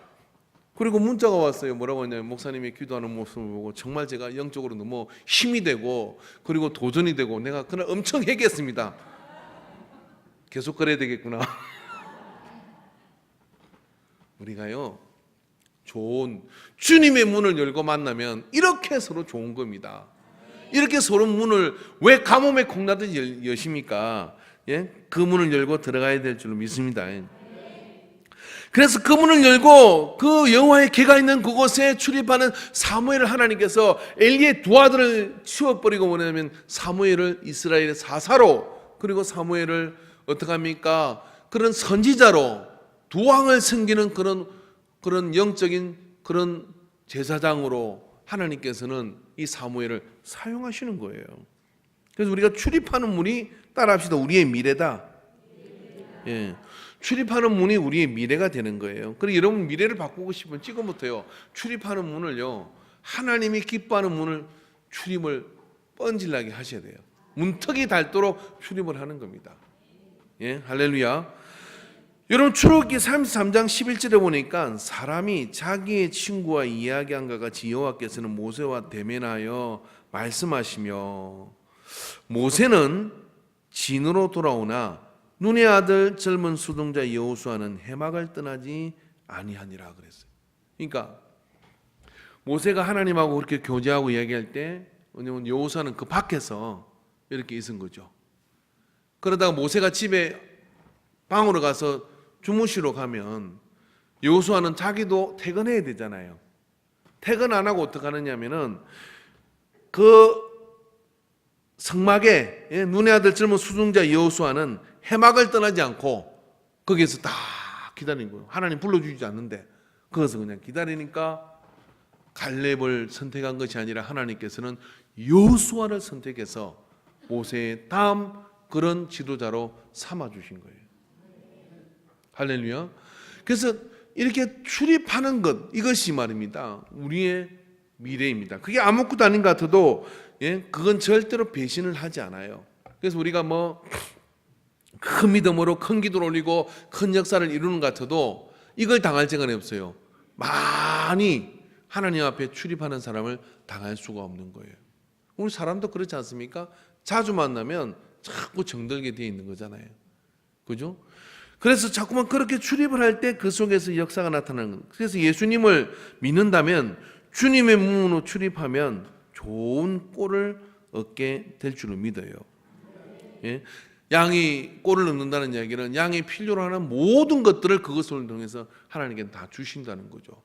그리고 문자가 왔어요. 뭐라고 했냐면 목사님이 기도하는 모습을 보고 정말 제가 영적으로 너무 힘이 되고 그리고 도전이 되고 내가 그날 엄청 회개했습니다. 계속 그래야 되겠구나. 우리가요 좋은 주님의 문을 열고 만나면 이렇게 서로 좋은 겁니다. 이렇게 서로 문을 왜 가뭄에 콩나듯이 여십니까? 예? 그 문을 열고 들어가야 될 줄로 믿습니다. 그래서 그 문을 열고 그 여호와의 계가 있는 그곳에 출입하는 사무엘을 하나님께서 엘리의 두 아들을 치워버리고 뭐냐면 사무엘을 이스라엘의 사사로 그리고 사무엘을 어떻게 합니까? 그런 선지자로 두 왕을 섬기는 그런 영적인 그런 제사장으로 하나님께서는 이 사무엘을 사용하시는 거예요. 그래서 우리가 출입하는 문이 따라합시다. 우리의 미래다. 예. 출입하는 문이 우리의 미래가 되는 거예요. 그리고 여러분 미래를 바꾸고 싶으면 지금부터요. 출입하는 문을요. 하나님이 기뻐하는 문을 출입을 뻔질나게 하셔야 돼요. 문턱이 닳도록 출입을 하는 겁니다. 예, 할렐루야. 여러분 출애굽기 33장 11절에 보니까 사람이 자기의 친구와 이야기한과 같이 여호와께서는 모세와 대면하여 말씀하시며 모세는 진으로 돌아오나 눈의 아들 젊은 수동자 여호수아는 해막을 떠나지 아니하니라 그랬어요. 그러니까 모세가 하나님하고 그렇게 교제하고 이야기할 때 왜냐면 여호수아는 그 밖에서 이렇게 있은 거죠. 그러다가 모세가 집에 방으로 가서 주무시러 가면 여호수아는 자기도 퇴근해야 되잖아요. 퇴근 안 하고 어떻게 하느냐면은 그 성막에 눈의 아들 젊은 수종자 여호수아는 해막을 떠나지 않고 거기에서 딱 기다리는 거예요. 하나님 불러주지 않는데 거기서 그냥 기다리니까 갈렙을 선택한 것이 아니라 하나님께서는 여호수아를 선택해서 모세의 다음 그런 지도자로 삼아 주신 거예요. 할렐루야. 그래서 이렇게 출입하는 것, 이것이 말입니다, 우리의 미래입니다. 그게 아무것도 아닌 것 같아도 그건 절대로 배신을 하지 않아요. 그래서 우리가 큰 믿음으로 큰 기도를 올리고 큰 역사를 이루는 것 같아도 이걸 당할 시간이 없어요. 많이 하나님 앞에 출입하는 사람을 당할 수가 없는 거예요. 우리 사람도 그렇지 않습니까? 자주 만나면 자꾸 정들게 되어 있는 거잖아요. 그죠? 그래서 자꾸만 그렇게 출입을 할 때 그 속에서 역사가 나타나는 거예요. 그래서 예수님을 믿는다면 주님의 문으로 출입하면 좋은 꼴을 얻게 될 줄을 믿어요. 예? 양이 꼴을 얻는다는 이야기는 양이 필요로 하는 모든 것들을 그것을 통해서 하나님께 다 주신다는 거죠.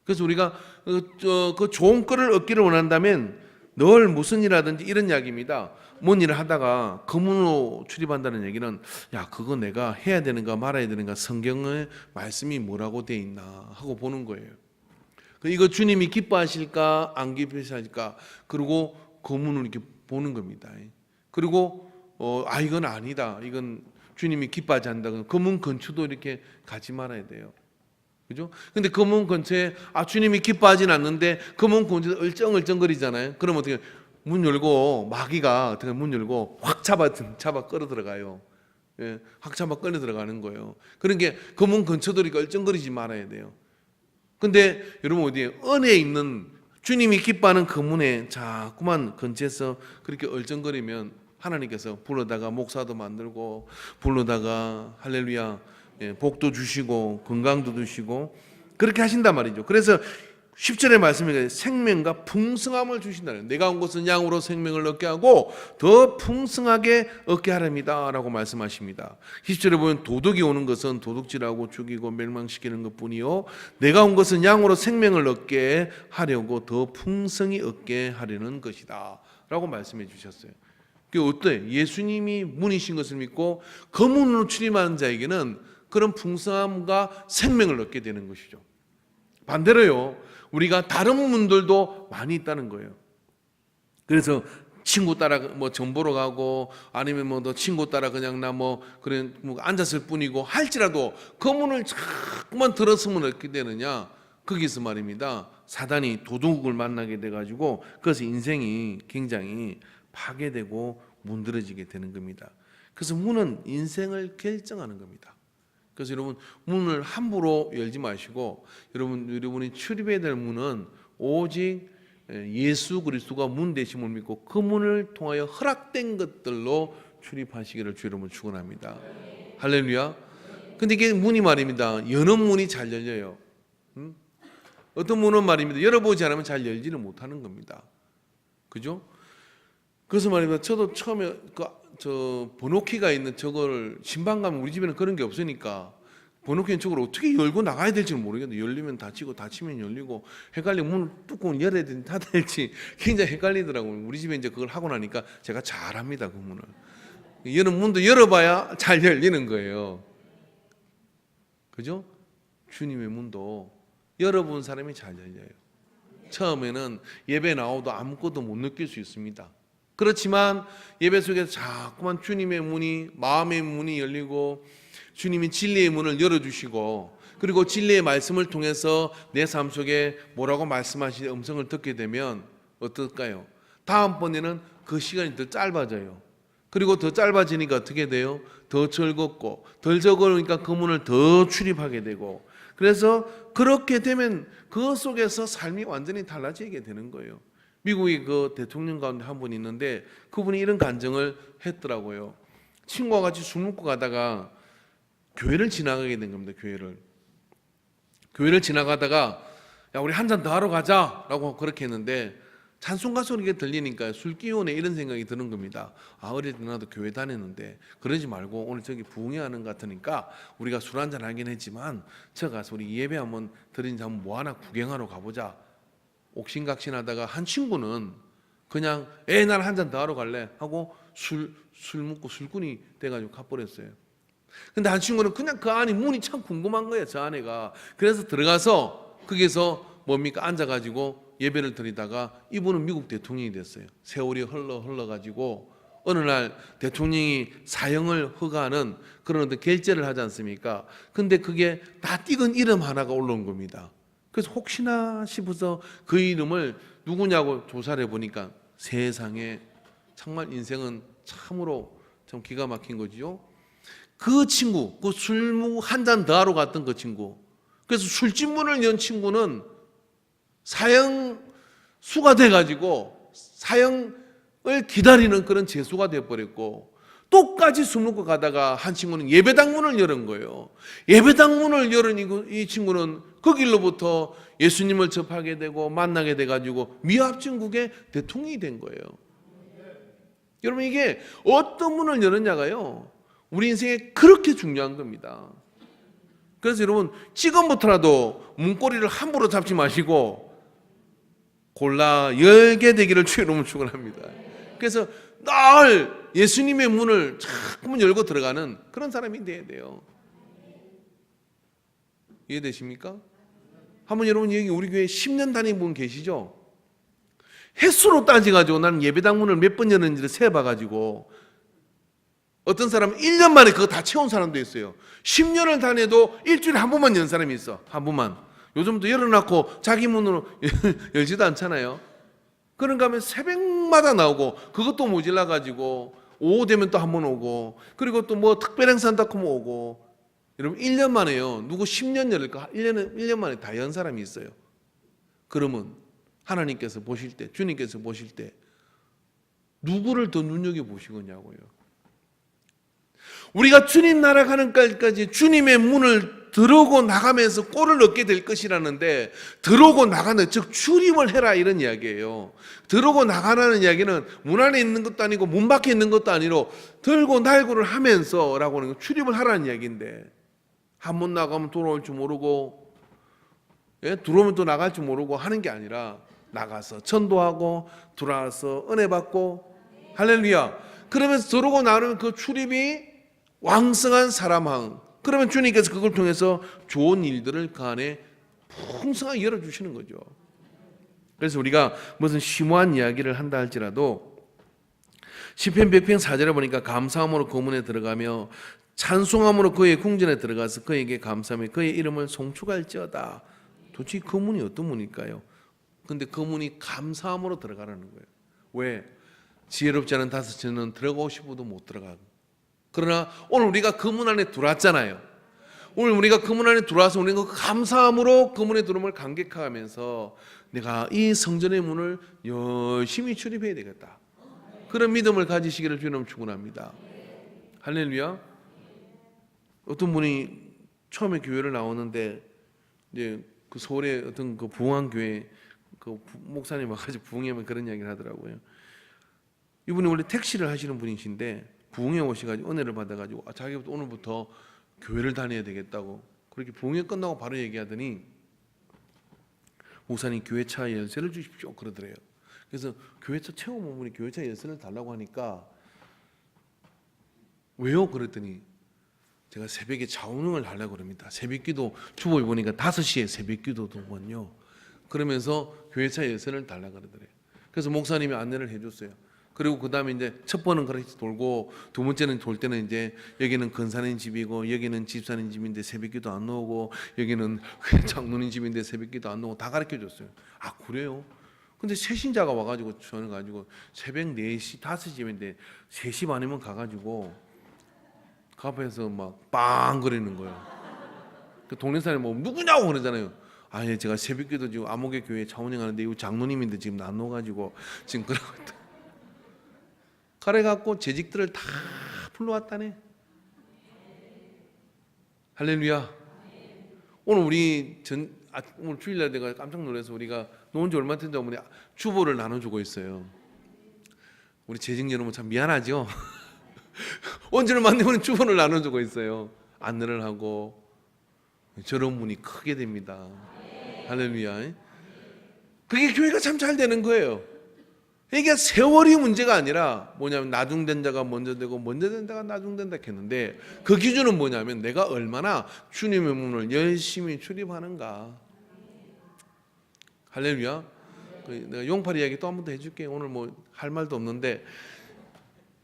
그래서 우리가 그 좋은 꼴을 얻기를 원한다면 늘 무슨 일하든지 이런 이야기입니다. 뭔 일을 하다가 검문으로 출입한다는 얘기는 야, 그거 내가 해야 되는가 말아야 되는가, 성경의 말씀이 뭐라고 돼 있나 하고 보는 거예요. 이거 주님이 기뻐하실까 안 기뻐하실까, 그리고 검문을 이렇게 보는 겁니다. 그리고 이건 아니다, 이건 주님이 기뻐하지 않는다, 검문 근처도 이렇게 가지 말아야 돼요. 그죠? 근데 검문 근처에 주님이 기뻐하진 않는데 검문 근처에 얼쩡얼쩡거리잖아요. 그럼 어떻게 문 열고 마귀가 어떻게 문 열고 확 잡아 끌어 들어가요. 예, 확 잡아 끌어 들어가는 거예요. 그런 게 검문 근처도 이렇게 얼쩡거리지 말아야 돼요. 근데 여러분 어디에 은혜에 있는 주님이 기뻐하는 그 문에 자꾸만 근처에서 그렇게 얼쩡거리면 하나님께서 불러다가 목사도 만들고 불러다가 할렐루야, 복도 주시고 건강도 주시고 그렇게 하신단 말이죠. 그래서 10절의 말씀에 생명과 풍성함을 주신다는, 내가 온 것은 양으로 생명을 얻게 하고 더 풍성하게 얻게 하렵니다 라고 말씀하십니다. 10절에 보면 도둑이 오는 것은 도둑질하고 죽이고 멸망시키는 것뿐이요 내가 온 것은 양으로 생명을 얻게 하려고 더 풍성히 얻게 하려는 것이다 라고 말씀해 주셨어요. 그게 어때요? 예수님이 문이신 것을 믿고 그 문으로 출입하는 자에게는 그런 풍성함과 생명을 얻게 되는 것이죠. 반대로요, 우리가 다른 문들도 많이 있다는 거예요. 그래서 친구 따라 정 보러 가고 아니면 너 친구 따라 그냥 그래 앉았을 뿐이고 할지라도 그 문을 자꾸만 들었으면 어떻게 되느냐, 거기서 말입니다, 사단이 도둑을 만나게 돼가지고 그래서 인생이 굉장히 파괴되고 문드러지게 되는 겁니다. 그래서 문은 인생을 결정하는 겁니다. 그래서 여러분 문을 함부로 열지 마시고 여러분이 출입해야 될 문은 오직 예수 그리스도가 문 되심을 믿고 그 문을 통하여 허락된 것들로 출입하시기를 주 여러분 축원합니다. 할렐루야. 근데 이게 문이 말입니다, 여는 문이 잘 열려요. 어떤 문은 말입니다, 열어보지 않으면 잘 열지를 못하는 겁니다. 그죠? 그래서 말입니다, 저도 처음에 저 번호키가 있는 저걸 신방 가면 우리 집에는 그런 게 없으니까 번호키는 저걸 어떻게 열고 나가야 될지는 모르겠는데 열리면 닫히고 닫히면 열리고 헷갈리고 문을 뚜껑을 열어야 되는지 닫아야 될지 굉장히 헷갈리더라고요. 우리 집에 이제 그걸 하고 나니까 제가 잘합니다. 그 문을 여는 문도 열어봐야 잘 열리는 거예요. 그죠? 주님의 문도 열어본 사람이 잘 열려요. 처음에는 예배 나오도 아무것도 못 느낄 수 있습니다. 그렇지만 예배 속에서 자꾸만 주님의 문이, 마음의 문이 열리고 주님이 진리의 문을 열어주시고 그리고 진리의 말씀을 통해서 내 삶 속에 뭐라고 말씀하시는 음성을 듣게 되면 어떨까요? 다음번에는 그 시간이 더 짧아져요. 그리고 더 짧아지니까 어떻게 돼요? 더 즐겁고 덜 즐거우니까 그 문을 더 출입하게 되고, 그래서 그렇게 되면 그 속에서 삶이 완전히 달라지게 되는 거예요. 미국의 그 대통령 가운데 한 분이 있는데 그분이 이런 간증을 했더라고요. 친구와 같이 술 먹고 가다가 교회를 지나가게 된 겁니다. 교회를 지나가다가 야, 우리 한 잔 더 하러 가자라고 그렇게 했는데 찬송가 소리가 들리니까 술 기운에 이런 생각이 드는 겁니다. 어릴 때 나도 교회 다녔는데 그러지 말고 오늘 저기 부흥회하는 것 같으니까 우리가 술 한 잔 하긴 했지만 저 가서 우리 예배 한번 드린지 한번 뭐 하나 구경하러 가보자. 옥신각신하다가 한 친구는 그냥 난 한 잔 더 하러 갈래 하고 술 먹고 술꾼이 돼가지고 가버렸어요. 근데 한 친구는 그냥 그 안이 문이 참 궁금한 거예요. 저 안에가. 그래서 들어가서 거기서 뭡니까 앉아가지고 예배를 드리다가 이분은 미국 대통령이 됐어요. 세월이 흘러가지고 어느 날 대통령이 사형을 허가하는 그런 어떤 결재를 하지 않습니까? 근데 그게 다 띄은 이름 하나가 올라온 겁니다. 그래서 혹시나 싶어서 그 이름을 누구냐고 조사를 해보니까 세상에 정말 인생은 참으로 참 기가 막힌 거죠. 그 친구, 그 술 한 잔 더 하러 갔던 그 친구, 그래서 술집문을 연 친구는 사형수가 돼가지고 사형을 기다리는 그런 재수가 돼버렸고, 똑같이 술 먹고 가다가 한 친구는 예배당 문을 열은 거예요. 예배당 문을 열은 이 친구는 그 길로부터 예수님을 접하게 되고 만나게 돼가지고 미합중국의 대통령이 된 거예요. 여러분, 이게 어떤 문을 열었냐가요, 우리 인생에 그렇게 중요한 겁니다. 그래서 여러분, 지금부터라도 문고리를 함부로 잡지 마시고 골라 열게 되기를 주의 이름으로 축원합니다. 그래서 늘 예수님의 문을 자꾸 열고 들어가는 그런 사람이 돼야 돼요. 이해되십니까? 한번 여러분, 여기 우리 교회 10년 다닌 분 계시죠? 횟수로 따져가지고 나는 예배당 문을 몇 번 열었는지를 세봐가지고 어떤 사람은 1년 만에 그거 다 채운 사람도 있어요. 10년을 다녀도 일주일에 한 번만 연 사람이 있어. 한 번만. 요즘도 열어놓고 자기 문으로 열지도 않잖아요. 그런가 하면 새벽마다 나오고, 그것도 모질라가지고 오후 되면 또 한 번 오고, 그리고 또 뭐 특별 행사 한다고 하면 오고. 여러분, 1년 만에요, 누구 10년 열을까? 1년 만에 다 연 사람이 있어요. 그러면 하나님께서 보실 때, 주님께서 보실 때 누구를 더 눈여겨보시겠냐고요. 우리가 주님 나라 가는 까지 주님의 문을 들어오고 나가면서 꼴을 얻게 될 것이라는데, 들어오고 나가는, 즉 출입을 해라, 이런 이야기예요. 들어오고 나가라는 이야기는 문 안에 있는 것도 아니고 문 밖에 있는 것도 아니로 들고 날고를 하면서 라고 하는 거, 출입을 하라는 이야기인데, 한 번 나가면 돌아올 줄 모르고, 들어오면 또 나갈 줄 모르고 하는 게 아니라 나가서 전도하고 들어와서 은혜 받고, 할렐루야. 그러면서 들어오고 나가는 그 출입이 왕성한 사람항, 그러면 주님께서 그걸 통해서 좋은 일들을 그 안에 풍성하게 열어주시는 거죠. 그래서 우리가 무슨 심오한 이야기를 한다 할지라도 시편 100편 4절에 보니까 감사함으로 그 문에 들어가며 찬송함으로 그의 궁전에 들어가서 그에게 감사하며 그의 이름을 송축할지어다. 도대체 그 문이 어떤 문일까요? 근데 그 문이 감사함으로 들어가라는 거예요. 왜? 지혜롭지 않은 다섯째는 들어가고 싶어도 못 들어가고. 그러나 오늘 우리가 그 문 안에 들어왔잖아요. 오늘 우리가 그 문 안에 들어와서 우리가 감사함으로 그 문에 들어옴을 감격하면서 내가 이 성전의 문을 열심히 출입해야 되겠다, 그런 믿음을 가지시기를 주님 축원합니다. 할렐루야. 어떤 분이 처음에 교회를 나오는데 이제 그 서울의 어떤 그 부흥교회 그 목사님 와가지고 부흥회면 그런 이야기를 하더라고요. 이분이 원래 택시를 하시는 분이신데 부흥회 오셔가지고 은혜를 받아가지고 자기부터 오늘부터 교회를 다녀야 되겠다고, 그렇게 부흥회 끝나고 바로 얘기하더니 목사님 교회차 열쇠를 주십시오 그러더래요. 그래서 교회차 채우면 분이 교회차 열쇠를 달라고 하니까 왜요? 그랬더니 제가 새벽에 자원응을 하려고 그럽니다. 새벽기도 주보에 보니까 5시에 새벽기도더군요. 그러면서 교회차 열쇠를 달라고 그러더래요. 그래서 목사님이 안내를 해줬어요. 그리고 그 다음에 이제 첫 번은 그렇게 돌고, 두 번째는 돌 때는 이제 여기는 근사님 집이고 여기는 집사님 집인데 새벽기도 안 나오고 여기는 장로님 집인데 새벽기도 안 나오고 다 가르쳐 줬어요. 아, 그래요? 근데 새신자가 와가지고 저는 가지고 새벽 4시 5시인데 3시 반이면 가가지고 그 앞에서 막 빵 거리는 거예요. 그 동네 사람이 뭐 누구냐고 그러잖아요. 아니, 제가 새벽기도 지금 암흑의 교회 차원행하는데 이 장로님인데 지금 안 나와가지고 지금 그러고 있다. 그래갖고 재직들을 다 불러왔다네. 할렐루야. 오늘 우리 오늘 주일날 내가 깜짝 놀라서 우리가 놓은 지 얼마 된지 어머니 주보를 나눠주고 있어요. 우리 재직 여러분 참 미안하죠. 언제를 만나면 주보를 나눠주고 있어요. 안내를 하고. 저런 분이 크게 됩니다. 할렐루야. 그게 교회가 참 잘 되는 거예요. 이게 세월이 문제가 아니라 뭐냐면 나중된 자가 먼저 되고 먼저 된 자가 나중된다 했는데 그 기준은 뭐냐면 내가 얼마나 주님의 문을 열심히 출입하는가. 할렐루야. 내가 용팔 이야기 또 한 번 더 해줄게. 오늘 뭐 할 말도 없는데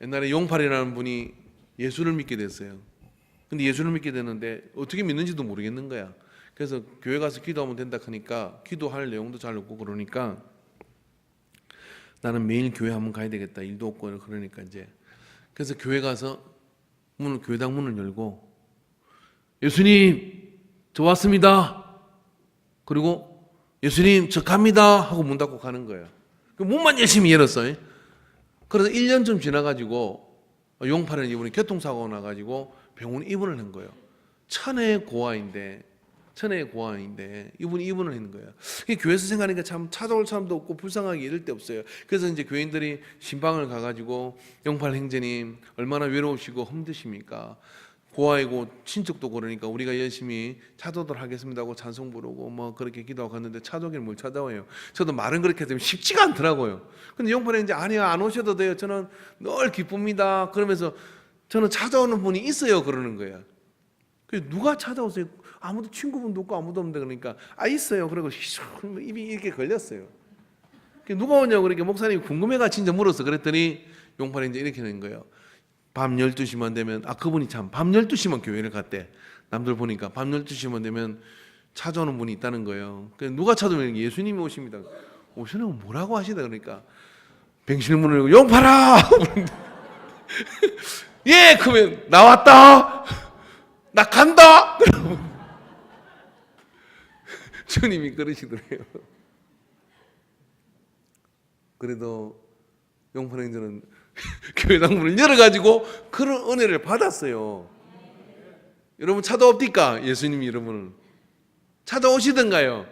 옛날에 용팔이라는 분이 예수를 믿게 됐어요. 근데 예수를 믿게 됐는데 어떻게 믿는지도 모르겠는 거야. 그래서 교회 가서 기도하면 된다 하니까 기도할 내용도 잘 없고 그러니까 나는 매일 교회 한번 가야 되겠다. 일도 없고 그러니까 이제 그래서 교회 가서 교회당 문을 열고 예수님 저 왔습니다. 그리고 예수님 저 갑니다 하고 문 닫고 가는 거예요. 그 문만 열심히 열었어요. 그래서 1년쯤 지나가지고 용팔은 이분이 교통사고가 나가지고 병원 입원을 한 거예요. 천혜의 고아인데 이분이 입원을 했는 거예요. 교회에서 생각하니까 참 찾아올 사람도 없고 불쌍하게 이럴 데 없어요. 그래서 이제 교인들이 신방을 가가지고 용팔 형제님 얼마나 외로우시고 힘드십니까? 고아이고 친척도 그러니까 우리가 열심히 찾아오도록 하겠습니다 하고 찬송 부르고 뭐 그렇게 기도하고 갔는데 찾아오긴 뭘 찾아와요. 저도 말은 그렇게 되면 쉽지가 않더라고요. 근데 용팔이 이제 아니요 안 오셔도 돼요. 저는 늘 기쁩니다. 그러면서 저는 찾아오는 분이 있어요 그러는 거예요. 그래서 누가 찾아오세요? 아무도 친구분도 없고 아무도 없는데 그러니까 있어요. 그리고 입이 이렇게 걸렸어요. 누가 오냐고 그러니까 목사님이 궁금해가 진짜 물었어. 그랬더니 용팔이 이제 이렇게 된 거예요. 밤 12시만 되면 그분이 참 밤 12시만 교회를 갔대. 남들 보니까 밤 12시만 되면 찾아오는 분이 있다는 거예요. 누가 찾아오면 예수님이 오십니다. 오시는 뭐라고 하시다 그러니까 병실 문을 열고 용팔아 예 그러면 나왔다 나 간다 주님이 그러시더래요. 그래도 용팔 행전은 교회당 문을 열어가지고 그런 은혜를 받았어요. 여러분 찾아옵니까? 예수님이 여러분을 찾아오시던가요?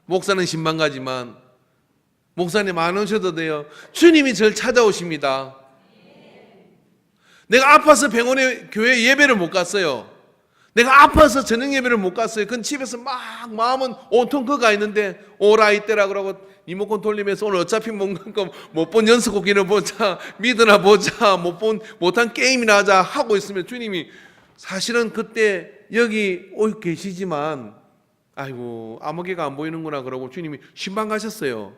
목사는 신방 가지만 목사님 안 오셔도 돼요. 주님이 저를 찾아오십니다. 내가 아파서 병원에 교회 예배를 못 갔어요. 내가 아파서 저녁 예배를 못 갔어요. 그건 집에서 막 마음은 온통 그가 있는데 오라 이때라 그러고 리모컨 돌리면서 오늘 어차피 못 본 연습곡이나 보자 미드나 보자 못한 게임이나 하자 하고 있으면 주님이 사실은 그때 여기 계시지만 아이고 아무개가 안 보이는구나 그러고 주님이 신방 가셨어요.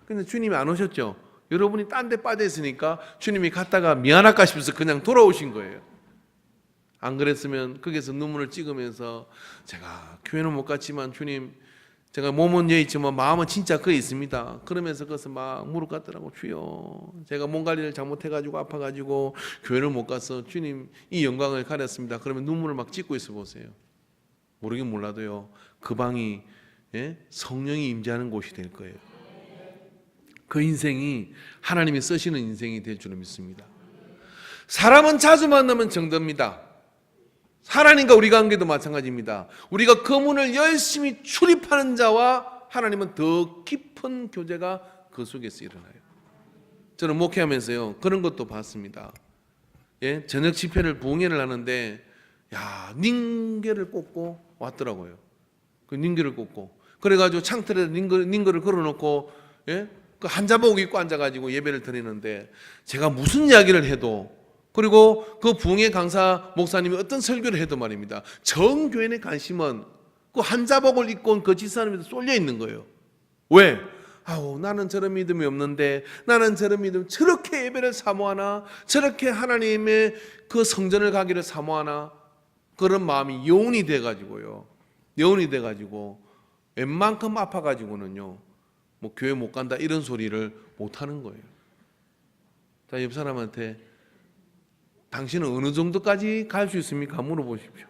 근데 주님이 안 오셨죠. 여러분이 딴 데 빠져 있으니까 주님이 갔다가 미안할까 싶어서 그냥 돌아오신 거예요. 안 그랬으면 거기서 눈물을 찍으면서 제가 교회는 못 갔지만 주님 제가 몸은 여기 있지만 마음은 진짜 거기 있습니다. 그러면서 거기서 막 무릎 꿇더라고. 주여 제가 몸 관리를 잘못해가지고 아파가지고 교회를 못 가서 주님 이 영광을 가렸습니다. 그러면 눈물을 막 찍고 있어 보세요. 모르긴 몰라도요 그 방이 성령이 임재하는 곳이 될 거예요. 그 인생이 하나님이 쓰시는 인생이 될 줄을 믿습니다. 사람은 자주 만나면 정답니다. 하나님과 우리 관계도 마찬가지입니다. 우리가 그 문을 열심히 출입하는 자와 하나님은 더 깊은 교제가 그 속에서 일어나요. 저는 목회하면서요 그런 것도 봤습니다. 저녁 집회를 부흥회를 하는데 닝게를 꽂고 왔더라고요. 그 닝게를 꽂고 그래가지고 창틀에 닝거를 걸어놓고 그 한자복 입고 앉아가지고 예배를 드리는데 제가 무슨 이야기를 해도 그리고 그 부흥회 강사 목사님이 어떤 설교를 해도 말입니다. 전 교인의 관심은 그 한자복을 입고 온 그 집사람한테 쏠려 있는 거예요. 왜? 나는 저런 믿음이 없는데 나는 저런 믿음 저렇게 예배를 사모하나 저렇게 하나님의 그 성전을 가기를 사모하나 그런 마음이 여운이 돼가지고요. 여운이 돼가지고 웬만큼 아파가지고는요 뭐 교회 못 간다 이런 소리를 못 하는 거예요. 자, 옆 사람한테 당신은 어느 정도까지 갈 수 있습니까? 물어보십시오.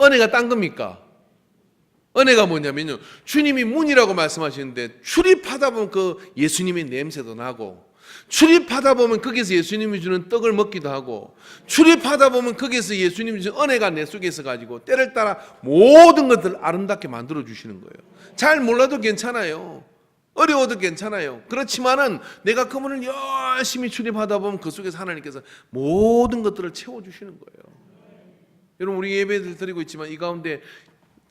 은혜가 딴 겁니까? 은혜가 뭐냐면요 주님이 문이라고 말씀하시는데 출입하다 보면 그 예수님의 냄새도 나고 출입하다 보면 거기서 예수님이 주는 떡을 먹기도 하고 출입하다 보면 거기서 예수님이 주는 은혜가 내 속에 있어가지고 때를 따라 모든 것들을 아름답게 만들어 주시는 거예요. 잘 몰라도 괜찮아요. 어려워도 괜찮아요. 그렇지만은 내가 그 문을 열심히 출입하다 보면 그 속에서 하나님께서 모든 것들을 채워주시는 거예요. 여러분 우리 예배를 드리고 있지만 이 가운데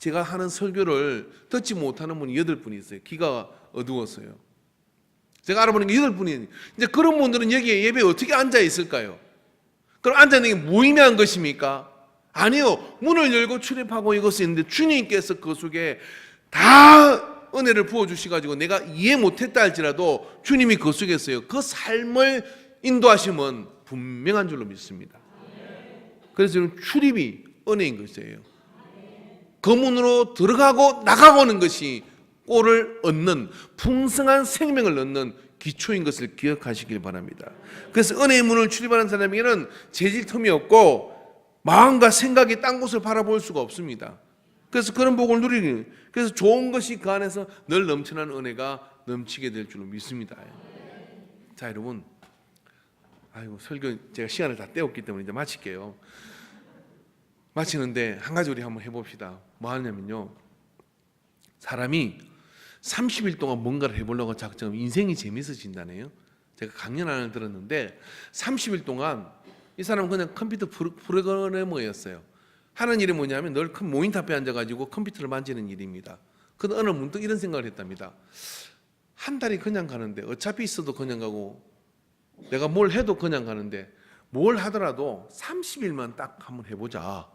제가 하는 설교를 듣지 못하는 분이 8분이 있어요. 귀가 어두웠어요. 제가 알아보는 게 8분이. 이제 그런 분들은 여기에 예배에 어떻게 앉아 있을까요? 그럼 앉아 있는 게 무의미한 것입니까? 아니요. 문을 열고 출입하고 이것이 있는데 주님께서 그 속에 다 은혜를 부어주셔가지고 내가 이해 못했다 할지라도 주님이 그 속에 있어요. 그 삶을 인도하심은 분명한 줄로 믿습니다. 그래서 저는 출입이 은혜인 것이에요. 그 문으로 들어가고 나가고는 것이 꼴을 얻는 풍성한 생명을 얻는 기초인 것을 기억하시길 바랍니다. 그래서 은혜의 문을 출입하는 사람에게는 재질 틈이 없고 마음과 생각이 딴 곳을 바라볼 수가 없습니다. 그래서 그런 복을 누리는, 그래서 좋은 것이 그 안에서 늘 넘쳐나는 은혜가 넘치게 될 줄로 믿습니다. 자, 여러분, 아이고 설교 제가 시간을 다 때웠기 때문에 이제 마칠게요. 마치는데 한 가지 우리 한번 해봅시다. 뭐 하냐면요, 사람이 30일 동안 뭔가를 해보려고 작정하면 인생이 재밌어진다네요. 제가 강연 하나 들었는데 30일 동안 이 사람은 그냥 컴퓨터 프로그래머였어요. 하는 일이 뭐냐면 늘 큰 모니터 앞에 앉아가지고 컴퓨터를 만지는 일입니다. 그런데 어느 문득 이런 생각을 했답니다. 한 달이 그냥 가는데 어차피 있어도 그냥 가고 내가 뭘 해도 그냥 가는데 뭘 하더라도 30일만 딱 한번 해보자.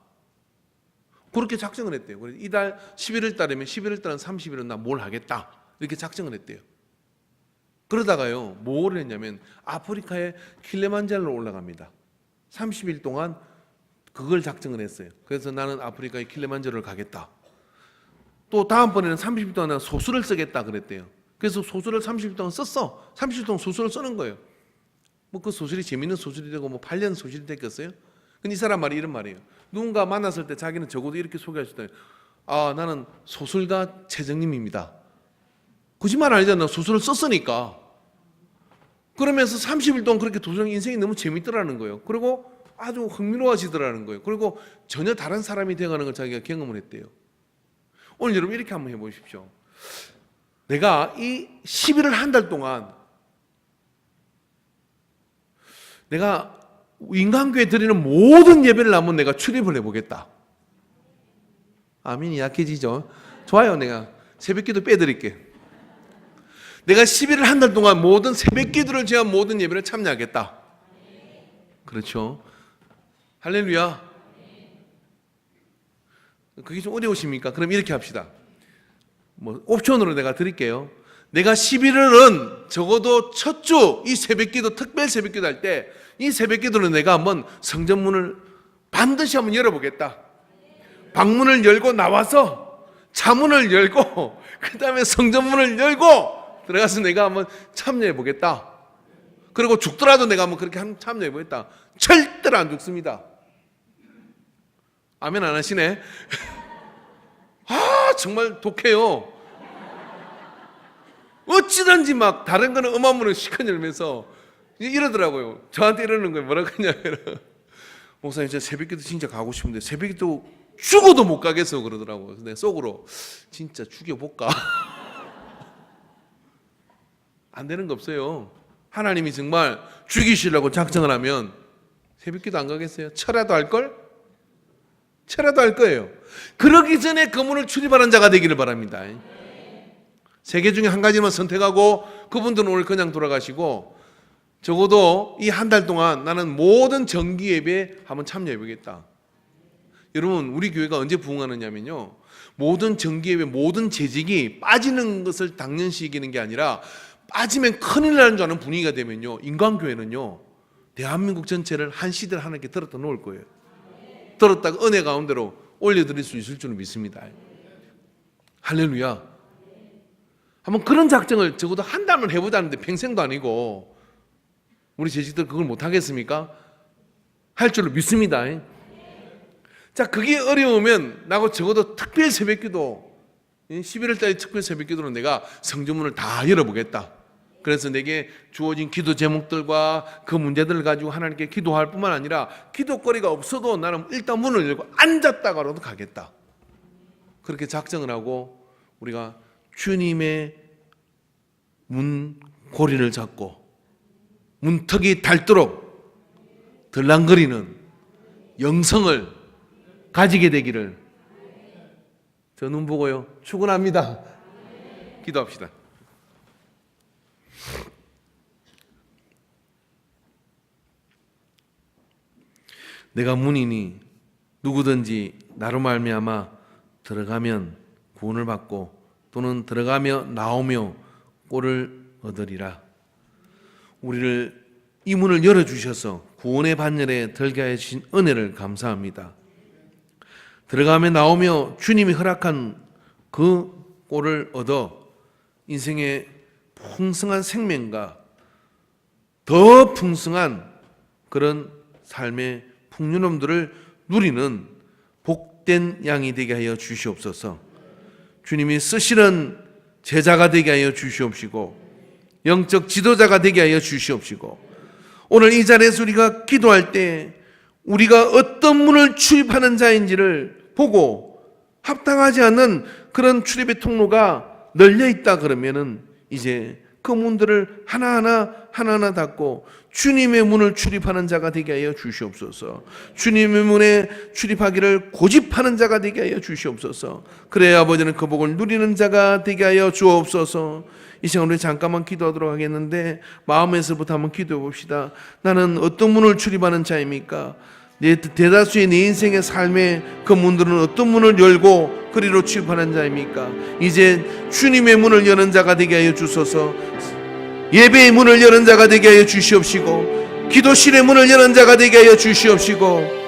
그렇게 작정을 했대요. 그래서 이달 11월 달이면 11월 달은 30일은 나 뭘 하겠다. 이렇게 작정을 했대요. 그러다가요, 뭘 했냐면 아프리카의 킬리만자로로 올라갑니다. 30일 동안 그걸 작정을 했어요. 그래서 나는 아프리카의 킬리만자로를 가겠다. 또 다음번에는 30일 동안 나는 소설을 쓰겠다 그랬대요. 그래서 소설을 30일 동안 썼어. 30일 동안 소설을 쓰는 거예요. 뭐 그 소설이 재밌는 소설이 되고 뭐 8년 소설이 됐겠어요? 근데 이 사람 말이 이런 말이에요. 누군가 만났을 때 자기는 적어도 이렇게 소개하셨다. 아, 나는 소설가 최정림입니다. 거짓말 아니잖아. 소설을 썼으니까. 그러면서 30일 동안 그렇게 도전 인생이 너무 재밌더라는 거예요. 그리고 아주 흥미로워지더라는 거예요. 그리고 전혀 다른 사람이 되어가는 걸 자기가 경험을 했대요. 오늘 여러분 이렇게 한번 해보십시오. 내가 이 11월 한 달 동안 내가 인간교회 드리는 모든 예배를 한번 내가 출입을 해보겠다. 아멘이 약해지죠? 좋아요. 내가 새벽기도 빼드릴게. 내가 11월 한 달 동안 모든 새벽기도를 제한 모든 예배를 참여하겠다. 그렇죠? 할렐루야. 그게 좀 어려우십니까? 그럼 이렇게 합시다. 뭐 옵션으로 내가 드릴게요. 내가 11월은 적어도 첫 주 이 새벽기도, 특별 새벽기도 할 때 이 새벽기도는 내가 한번 성전문을 반드시 한번 열어보겠다. 방문을 열고 나와서 차문을 열고 그 다음에 성전문을 열고 들어가서 내가 한번 참여해 보겠다. 그리고 죽더라도 내가 한번 그렇게 한번 참여해 보겠다. 절대로 안 죽습니다. 아멘 안 하시네? 아, 정말 독해요. 어찌든지 막 다른 거는 음악문을 시커 열면서 이러더라고요. 저한테 이러는 거예요. 뭐라고 하냐면, 목사님 저 새벽기도 진짜 가고 싶은데 새벽기도 죽어도 못 가겠어 그러더라고요. 그래서 내가 속으로 진짜 죽여볼까? 안 되는 거 없어요. 하나님이 정말 죽이시려고 작정을 하면 새벽기도 안 가겠어요? 철야도 할걸? 철야도 할 거예요. 그러기 전에 그 문을 출입하는 자가 되기를 바랍니다. 세 개 중에 한 가지만 선택하고 그분들은 오늘 그냥 돌아가시고 적어도 이 한 달 동안 나는 모든 정기 예배에 한번 참여해 보겠다. 여러분 우리 교회가 언제 부흥하느냐면요, 모든 정기 예배 모든 재직이 빠지는 것을 당연시 여기는 게 아니라 빠지면 큰일 나는 줄 아는 분위기가 되면요, 인간교회는요 대한민국 전체를 한 시대를 하나님께 들었다 놓을 거예요. 들었다가 은혜 가운데로 올려드릴 수 있을 줄은 믿습니다. 할렐루야. 한번 그런 작정을 적어도 한 달만 해보자는데 평생도 아니고 우리 재직들 그걸 못하겠습니까? 할 줄로 믿습니다. 자, 그게 어려우면 나하고 적어도 특별 새벽기도 11월 달에 특별 새벽기도는 내가 성전문을 다 열어보겠다. 그래서 내게 주어진 기도 제목들과 그 문제들을 가지고 하나님께 기도할 뿐만 아니라 기도거리가 없어도 나는 일단 문을 열고 앉았다가라도 가겠다. 그렇게 작정을 하고 우리가 주님의 문고리를 잡고 문턱이 닳도록 들랑거리는 영성을 가지게 되기를 저 눈 보고요. 축원합니다. 기도합시다. 내가 문이니 누구든지 나로 말미암아 들어가면 구원을 받고 또는 들어가며 나오며 꼴을 얻으리라. 우리를 이 문을 열어주셔서 구원의 반열에 들게 하여 주신 은혜를 감사합니다. 들어가며 나오며 주님이 허락한 그 꼴을 얻어 인생의 풍성한 생명과 더 풍성한 그런 삶의 풍요로움들을 누리는 복된 양이 되게 하여 주시옵소서. 주님이 쓰시는 제자가 되게 하여 주시옵시고 영적 지도자가 되게 하여 주시옵시고 오늘 이 자리에서 우리가 기도할 때 우리가 어떤 문을 출입하는 자인지를 보고 합당하지 않는 그런 출입의 통로가 널려 있다 그러면은 이제 그 문들을 하나하나 닫고 주님의 문을 출입하는 자가 되게 하여 주시옵소서. 주님의 문에 출입하기를 고집하는 자가 되게 하여 주시옵소서. 그래야 아버지는 그 복을 누리는 자가 되게 하여 주옵소서. 이 시간 우리 잠깐만 기도하도록 하겠는데 마음에서부터 한번 기도해 봅시다. 나는 어떤 문을 출입하는 자입니까? 대다수의 내 인생의 삶의 그 문들은 어떤 문을 열고 그리로 출입하는 자입니까? 이제 주님의 문을 여는 자가 되게 하여 주소서. 예배의 문을 여는 자가 되게 하여 주시옵시고 기도실의 문을 여는 자가 되게 하여 주시옵시고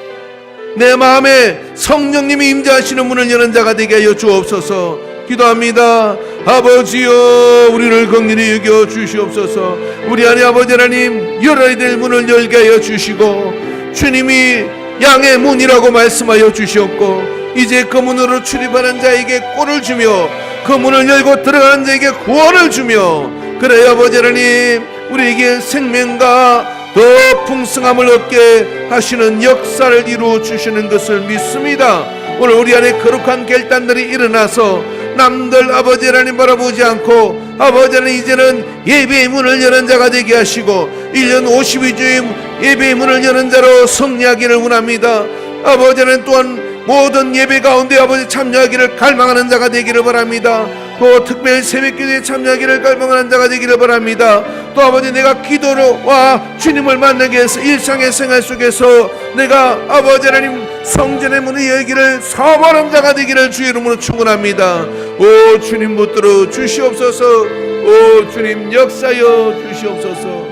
내 마음에 성령님이 임재하시는 문을 여는 자가 되게 하여 주옵소서. 기도합니다. 아버지여 우리를 긍휼히 여겨 주시옵소서. 우리 안에 아버지 하나님 열어야 될 문을 열게 하여 주시고 주님이 양의 문이라고 말씀하여 주셨고 이제 그 문으로 출입하는 자에게 꼴을 주며 그 문을 열고 들어가는 자에게 구원을 주며 그래 아버지 하나님 우리에게 생명과 더 풍성함을 얻게 하시는 역사를 이루어 주시는 것을 믿습니다. 오늘 우리 안에 거룩한 결단들이 일어나서 남들 아버지 하나님 바라보지 않고 아버지 하나님 이제는 예배의 문을 여는 자가 되게 하시고 1년 52주의 예배의 문을 여는 자로 승리하기를 원합니다. 아버지 하나님 또한 모든 예배 가운데 아버지 참여하기를 갈망하는 자가 되기를 바랍니다. 또 특별 새벽기도에 참여하기를 갈망하는 자가 되기를 바랍니다. 또 아버지 내가 기도로와 주님을 만나기 위해서 일상의 생활 속에서 내가 아버지 하나님 성전의 문을 열기를 사모하는 자가 되기를 주의 이름으로 축원합니다. 오 주님 붙들어 주시옵소서. 오 주님 역사여 주시옵소서.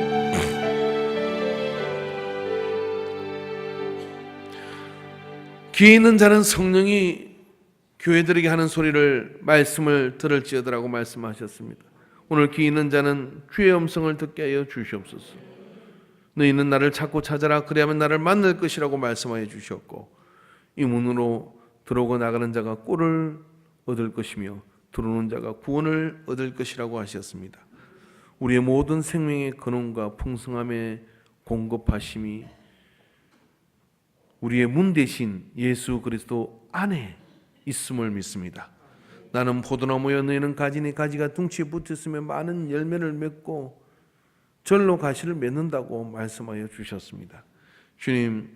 귀 있는 자는 성령이 교회들에게 하는 소리를 말씀을 들을지어다라고 말씀하셨습니다. 오늘 귀 있는 자는 주의 음성을 듣게 하여 주시옵소서. 너희는 나를 찾고 찾아라 그리하면 나를 만날 것이라고 말씀하여 주셨고 이 문으로 들어오고 나가는 자가 꼴을 얻을 것이며 들어오는 자가 구원을 얻을 것이라고 하셨습니다. 우리의 모든 생명의 근원과 풍성함의 공급하심이 우리의 문 대신 예수 그리스도 안에 있음을 믿습니다. 나는 포도나무여 너희는 가지니 가지가 둥치에 붙었으면 많은 열매를 맺고 절로 가시를 맺는다고 말씀하여 주셨습니다. 주님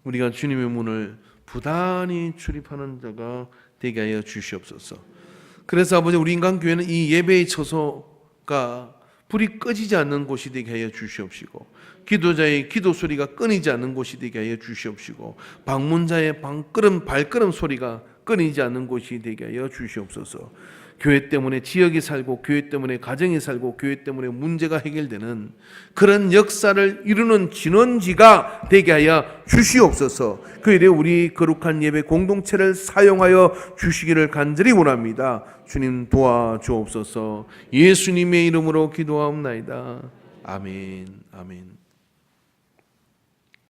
우리가 주님의 문을 부단히 출입하는 자가 되게 하여 주시옵소서. 그래서 아버지 우리 인간교회는 이 예배의 처소가 불이 꺼지지 않는 곳이 되게 하여 주시옵시고 기도자의 기도 소리가 끊이지 않는 곳이 되게 하여 주시옵시고 방문자의 발걸음 소리가 끊이지 않는 곳이 되게 하여 주시옵소서. 교회 때문에 지역이 살고 교회 때문에 가정이 살고 교회 때문에 문제가 해결되는 그런 역사를 이루는 진원지가 되게 하여 주시옵소서. 그 일에 우리 거룩한 예배 공동체를 사용하여 주시기를 간절히 원합니다. 주님 도와주옵소서. 예수님의 이름으로 기도하옵나이다. 아멘. 아멘.